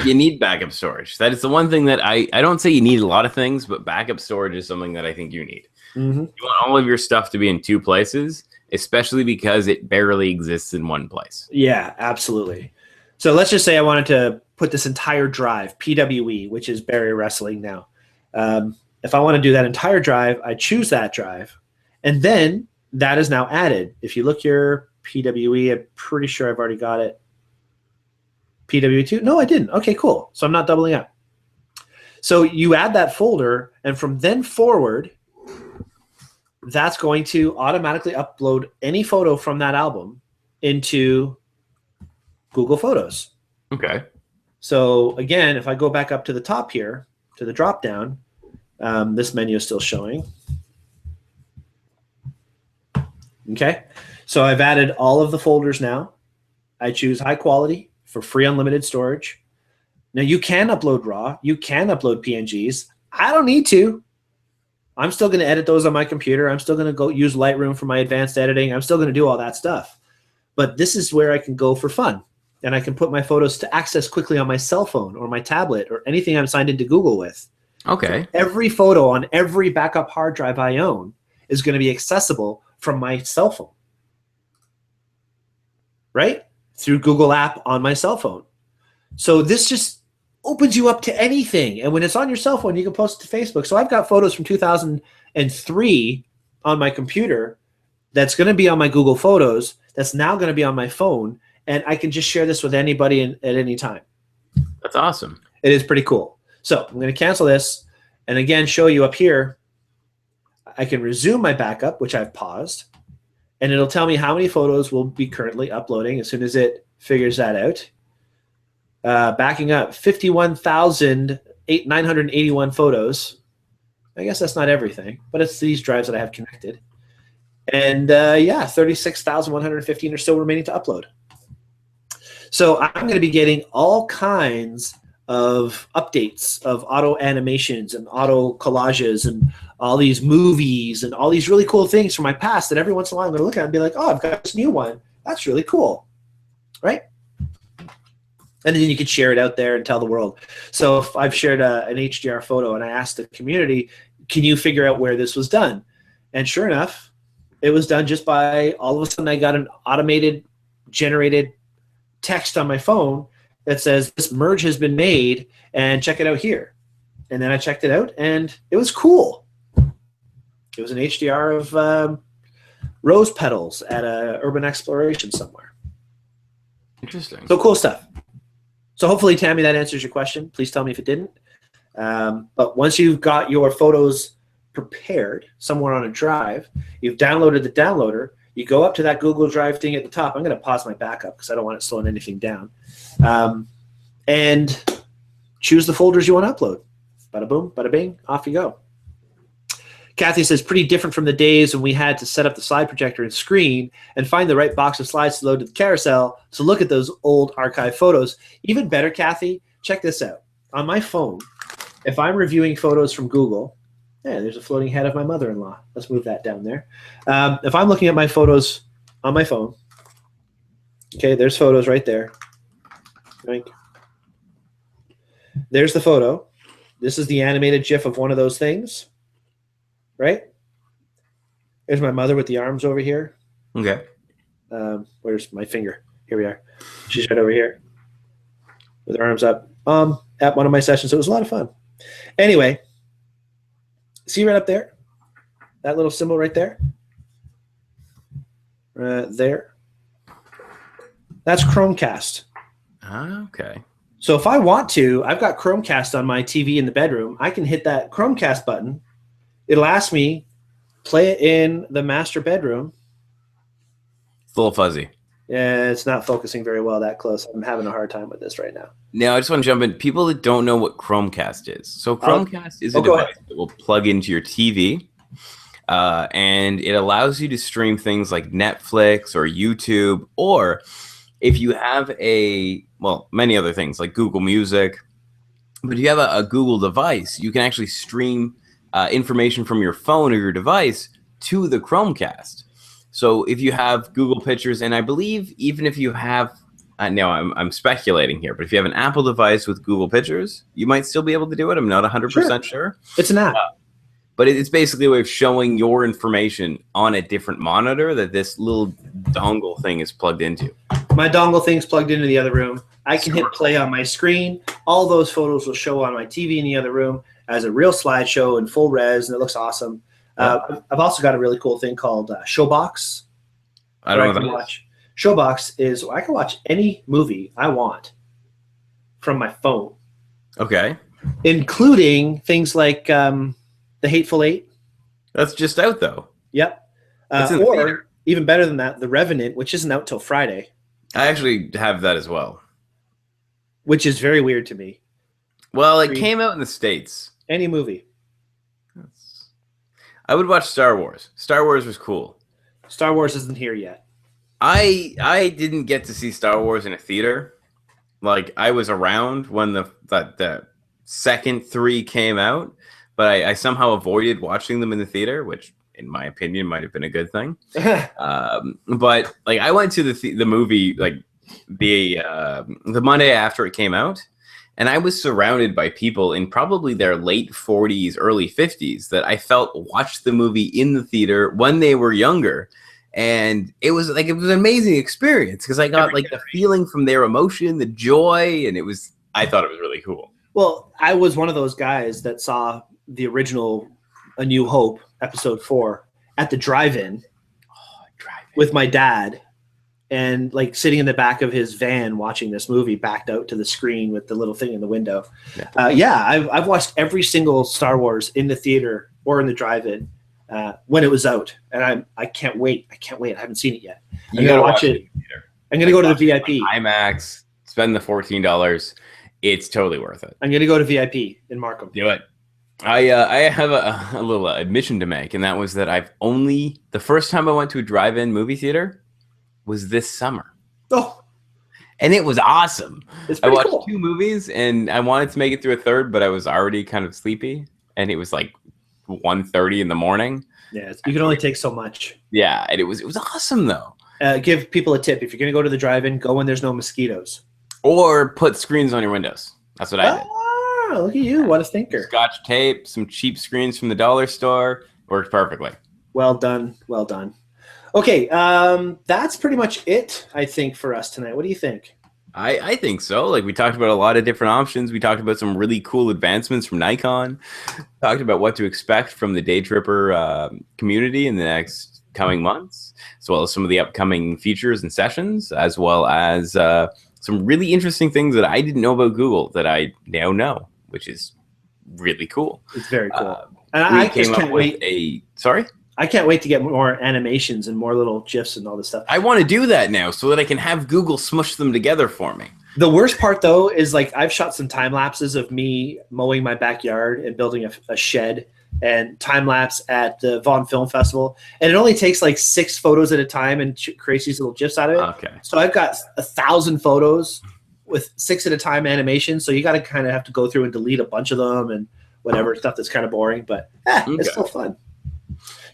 You need backup storage. That is the one thing that I don't say you need a lot of things, but backup storage is something that I think you need. Mm-hmm. You want all of your stuff to be in 2 places, especially because it barely exists in 1 place. Yeah, absolutely. So let's just say I wanted to put this entire drive, PWE, which is Barrier Wrestling now. If I want to do that entire drive, I choose that drive, and then that is now added. If you look here, PWE, I'm pretty sure I've already got it. PWE2? No, I didn't. Okay, cool. So I'm not doubling up. So you add that folder, and from then forward, that's going to automatically upload any photo from that album into Google Photos. Okay. So again, if I go back up to the top here, to the drop down, this menu is still showing. Okay, so I've added all of the folders now. I choose high quality for free unlimited storage. Now you can upload RAW, you can upload PNGs. I don't need to. I'm still going to edit those on my computer. I'm still going to go use Lightroom for my advanced editing. I'm still going to do all that stuff. But this is where I can go for fun. And I can put my photos to access quickly on my cell phone or my tablet or anything I'm signed into Google with. Okay. So every photo on every backup hard drive I own is going to be accessible from my cell phone, right? Through Google app on my cell phone. So this just opens you up to anything. And when it's on your cell phone, you can post it to Facebook. So I've got photos from 2003 on my computer that's going to be on my Google Photos that's now going to be on my phone. And I can just share this with anybody at any time. That's awesome. It is pretty cool. So I'm going to cancel this and again show you up here. I can resume my backup, which I've paused, and it'll tell me how many photos will be currently uploading as soon as it figures that out. Backing up 51,981 photos. I guess that's not everything, but it's these drives that I have connected. And 36,115 are still remaining to upload. So I'm going to be getting all kinds of updates of auto animations and auto collages and all these movies and all these really cool things from my past that every once in a while I'm going to look at and be like, oh, I've got this new one. That's really cool. Right? And then you can share it out there and tell the world. So if I've shared an HDR photo and I asked the community, can you figure out where this was done? And sure enough, it was done just by all of a sudden I got an automated generated text on my phone that says this merge has been made and check it out here. And then I checked it out and it was cool. It was an HDR of rose petals at a urban exploration somewhere. Interesting. So cool stuff. So hopefully, Tammy, that answers your question. Please tell me if it didn't. But once you've got your photos prepared somewhere on a drive, you've downloaded the downloader, you go up to that Google Drive thing at the top. I'm going to pause my backup because I don't want it slowing anything down. And choose the folders you want to upload. Bada boom, bada bing, off you go. Kathy says, pretty different from the days when we had to set up the slide projector and screen and find the right box of slides to load to the carousel to look at those old archive photos. Even better, Kathy, check this out. On my phone, if I'm reviewing photos from Google, there's a floating head of my mother-in-law. Let's move that down there. If I'm looking at my photos on my phone, okay, there's photos right there. Right. There's the photo. This is the animated GIF of one of those things. Right? There's my mother with the arms over here. Okay. Where's my finger? Here we are. She's right over here with her arms up at one of my sessions. It was a lot of fun. Anyway, see right up there? That little symbol right there? There. That's Chromecast. Okay. So if I want to, I've got Chromecast on my TV in the bedroom. I can hit that Chromecast button. It'll ask me, play it in the master bedroom. It's a little fuzzy. Yeah, it's not focusing very well that close. I'm having a hard time with this right now. Now, I just want to jump in. People that don't know what Chromecast is. So Chromecast is a device that will plug into your TV, and it allows you to stream things like Netflix or YouTube, or if you have many other things like Google Music. But if you have a Google device, you can actually stream information from your phone or your device to the Chromecast. So if you have Google Pictures, and I believe even if you have, I'm speculating here, but if you have an Apple device with Google Pictures, you might still be able to do it. I'm not 100% sure. It's an app. But it's basically a way of showing your information on a different monitor that this little dongle thing is plugged into. My dongle thing's plugged into the other room. I can hit play on my screen. All those photos will show on my TV in the other room as a real slideshow in full res, and it looks awesome. I've also got a really cool thing called Showbox. I don't know what that is. Showbox is I can watch any movie I want from my phone. Okay. Including things like The Hateful Eight. That's just out, though. Yep. Or even better than that, The Revenant, which isn't out till Friday. I actually have that as well. Which is very weird to me. Well, it came out in the States. Any movie. I would watch Star Wars. Star Wars was cool. Star Wars isn't here yet. I didn't get to see Star Wars in a theater. Like, I was around when the second 3 came out, but I somehow avoided watching them in the theater, which, in my opinion, might have been a good thing. But like, I went to the movie like the Monday after it came out, and I was surrounded by people in probably their late 40s, early 50s that I felt watched the movie in the theater when they were younger. And it was an amazing experience because I got like the feeling from their emotion, the joy, and I thought it was really cool. Well, I was one of those guys that saw the original A New Hope, episode 4, at the drive-in with my dad, and like sitting in the back of his van watching this movie, backed out to the screen with the little thing in the window. I've watched every single Star Wars in the theater or in the drive-in. when it was out, and I can't wait. I can't wait. I haven't seen it yet. You gotta watch it. I'm gonna go to the VIP. IMAX. Spend the $14. It's totally worth it. I'm gonna go to VIP in Markham. Do it. I have a little admission to make, and that was that the first time I went to a drive-in movie theater was this summer. Oh, and it was awesome. I watched cool. 2 movies, and I wanted to make it through a third, but I was already kind of sleepy, and it was like 1:30 in the morning. Yeah, you can only take so much. Yeah, and it was awesome though. Give people a tip: if you're gonna go to the drive-in, go when there's no mosquitoes, or put screens on your windows. That's what I did. Oh, look at you! What a thinker. Scotch tape, some cheap screens from the dollar store. Worked perfectly. Well done. Well done. Okay, that's pretty much it, I think, for us tonight. What do you think? I think so. Like, we talked about a lot of different options. We talked about some really cool advancements from Nikon. Talked about what to expect from the Daytripper community in the next coming months, as well as some of the upcoming features and sessions, as well as some really interesting things that I didn't know about Google that I now know, which is really cool. It's very cool. And I just can't wait. Sorry? I can't wait to get more animations and more little GIFs and all this stuff. I want to do that now so that I can have Google smush them together for me. The worst part, though, is like I've shot some time lapses of me mowing my backyard and building a shed, and time lapse at the Vaughan Film Festival. And it only takes like 6 photos at a time and creates these little GIFs out of it. Okay. So I've got 1,000 photos with 6 at a time animation. So you got to kind of have to go through and delete a bunch of them and whatever stuff that's kind of boring, but it's still fun.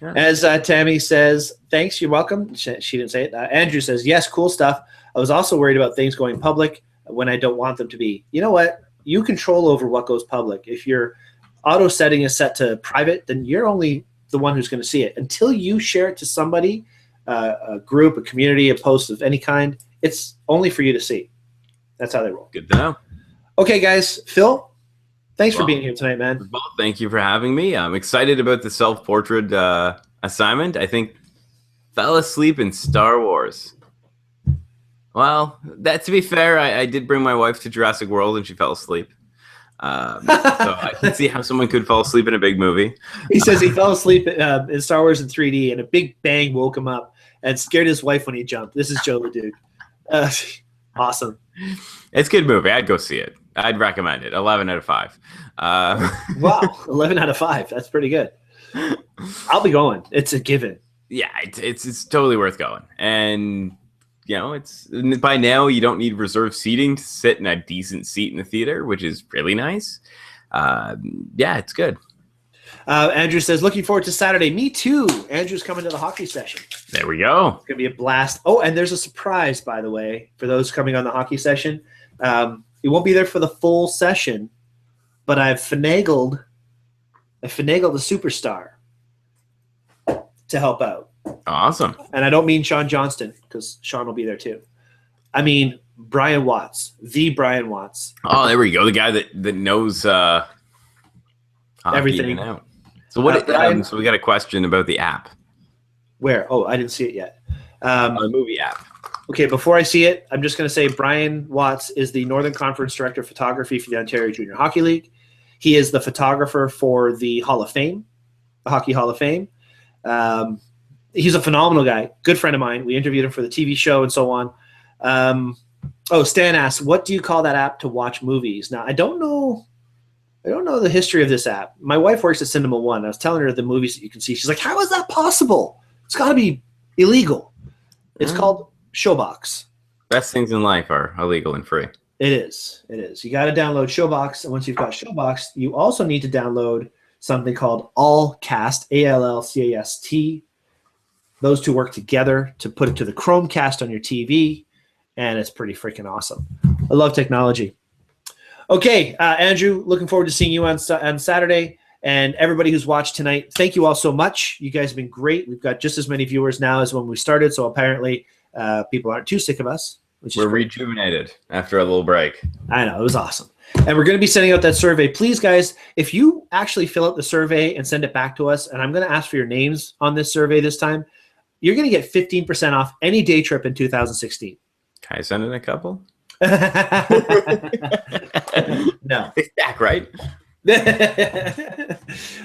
Yeah. As Tammy says, thanks, you're welcome. She didn't say it. Andrew says, yes, cool stuff. I was also worried about things going public when I don't want them to be. You know what? You control over what goes public. If your auto setting is set to private, then you're only the one who's going to see it. Until you share it to somebody, a group, a community, a post of any kind, it's only for you to see. That's how they roll. Good to know. Okay, guys. Phil, thanks for being here tonight, man. Well, thank you for having me. I'm excited about the self-portrait assignment. I think fell asleep in Star Wars. Well, to be fair, I did bring my wife to Jurassic World and she fell asleep. So I can see how someone could fall asleep in a big movie. He says he fell asleep in Star Wars in 3D and a big bang woke him up and scared his wife when he jumped. This is Joe the Dude. Awesome. It's a good movie. I'd go see it. I'd recommend it. 11 out of 5. Wow, 11 out of 5. That's pretty good. I'll be going. It's a given. Yeah, it's totally worth going. And you know, it's by now you don't need reserved seating to sit in a decent seat in the theater, which is really nice. Yeah, it's good. Andrew says, looking forward to Saturday. Me too. Andrew's coming to the hockey session. There we go. It's going to be a blast. Oh, and there's a surprise, by the way, for those coming on the hockey session. You won't be there for the full session, but I've finagled a superstar to help out. Awesome. And I don't mean Sean Johnston, because Sean will be there too. I mean Bryan Watts, the Bryan Watts. Oh, there we go. The guy that knows everything. Out. So what? So we got a question about the app. Where? Oh, I didn't see it yet. The movie app. Okay, before I see it, I'm just going to say Bryan Watts is the Northern Conference Director of Photography for the Ontario Junior Hockey League. He is the photographer for the Hall of Fame, the Hockey Hall of Fame. He's a phenomenal guy, good friend of mine. We interviewed him for the TV show and so on. Stan asks, what do you call that app to watch movies? Now, I don't know the history of this app. My wife works at Cinema One. I was telling her the movies that you can see. She's like, how is that possible? It's got to be illegal. It's called Showbox. Best things in life are illegal and free. It is. It is. You got to download Showbox. And once you've got Showbox, you also need to download something called Allcast, Allcast. Those two work together to put it to the Chromecast on your TV. And it's pretty freaking awesome. I love technology. Okay, Andrew, looking forward to seeing you on Saturday. And everybody who's watched tonight, thank you all so much. You guys have been great. We've got just as many viewers now as when we started. So apparently people aren't too sick of us. We're rejuvenated after a little break. I know. It was awesome. And we're going to be sending out that survey. Please, guys, if you actually fill out the survey and send it back to us, and I'm going to ask for your names on this survey this time, you're going to get 15% off any day trip in 2016. Can I send in a couple? No. It's back, right?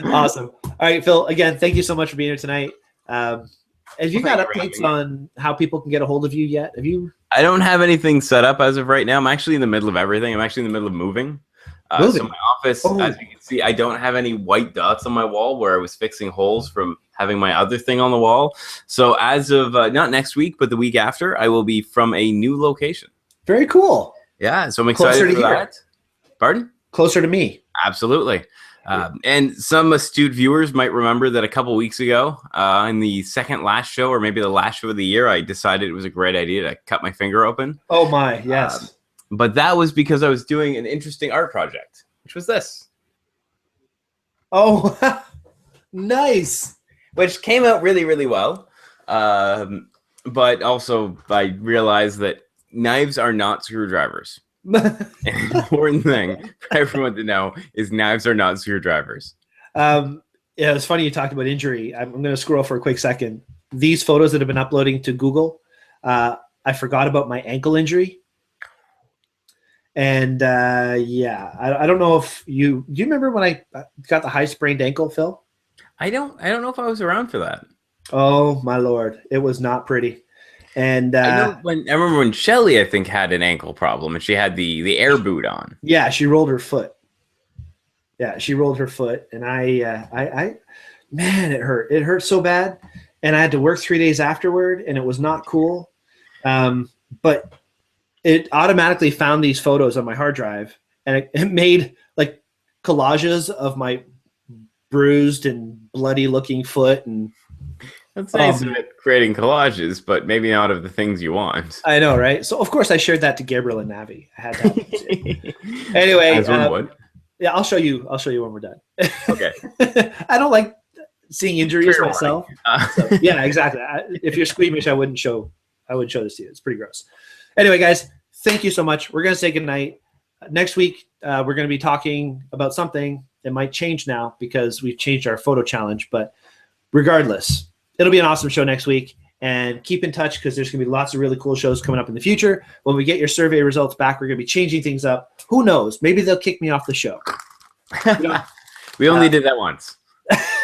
Awesome. All right, Phil, again, thank you so much for being here tonight. Have you got updates on how people can get a hold of you yet? Have you? I don't have anything set up as of right now. I'm actually in the middle of everything. I'm actually in the middle of moving. So my office, as you can see, I don't have any white dots on my wall where I was fixing holes from having my other thing on the wall. So as of not next week, but the week after, I will be from a new location. Very cool. Yeah, so I'm excited for that. Pardon? Closer to me. Absolutely. And some astute viewers might remember that a couple weeks ago in the second last show, or maybe the last show of the year, I decided it was a great idea to cut my finger open. Oh my, yes. But that was because I was doing an interesting art project, which was this. Oh, nice. Which came out really, really well. But also I realized that knives are not screwdrivers. An important thing for everyone to know is knives are not screwdrivers. Yeah, it's funny you talked about injury. I'm going to scroll for a quick second. These photos that have been uploading to Google, I forgot about my ankle injury. And yeah, I don't know if do you remember when I got the high sprained ankle, Phil? I don't know if I was around for that. Oh my Lord, it was not pretty. And I remember when Shelly, I think, had an ankle problem, and she had the air boot on. Yeah, she rolled her foot. Yeah, she rolled her foot, and I man, it hurt. It hurt so bad, and I had to work 3 days afterward, and it was not cool. But it automatically found these photos on my hard drive, and it made like collages of my bruised and bloody looking foot. And that's nice at creating collages, but maybe not of the things you want. I know, right? So of course I shared that to Gabriel and Navi. I had that. Anyway, yeah, I'll show you when we're done. Okay. I don't like seeing injuries myself. So, yeah, exactly. If you're squeamish, I wouldn't show this to you. It's pretty gross. Anyway, guys, thank you so much. We're going to say goodnight. Next week, we're going to be talking about something. It might change now because we've changed our photo challenge. But regardless, it'll be an awesome show next week. And keep in touch because there's going to be lots of really cool shows coming up in the future. When we get your survey results back, we're going to be changing things up. Who knows? Maybe they'll kick me off the show. We only did that once.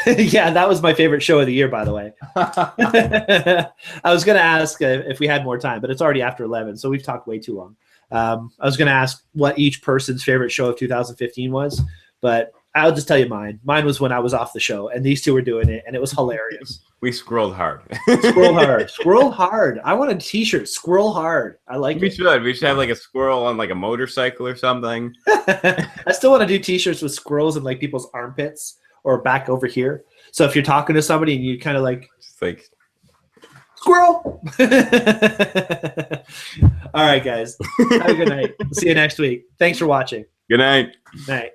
Yeah, that was my favorite show of the year, by the way. I was going to ask if we had more time, but it's already after 11, so we've talked way too long. I was going to ask what each person's favorite show of 2015 was, but I'll just tell you mine. Mine was when I was off the show, and these two were doing it, and it was hilarious. We scrolled hard. Squirrel hard. Squirrel hard. I want a t-shirt. Squirrel hard. I like it. We should have like a squirrel on like a motorcycle or something. I still want to do t-shirts with squirrels in like people's armpits or back over here. So if you're talking to somebody and you kind of like, just like squirrel. All right, guys. Have a good night. See you next week. Thanks for watching. Good night. Night.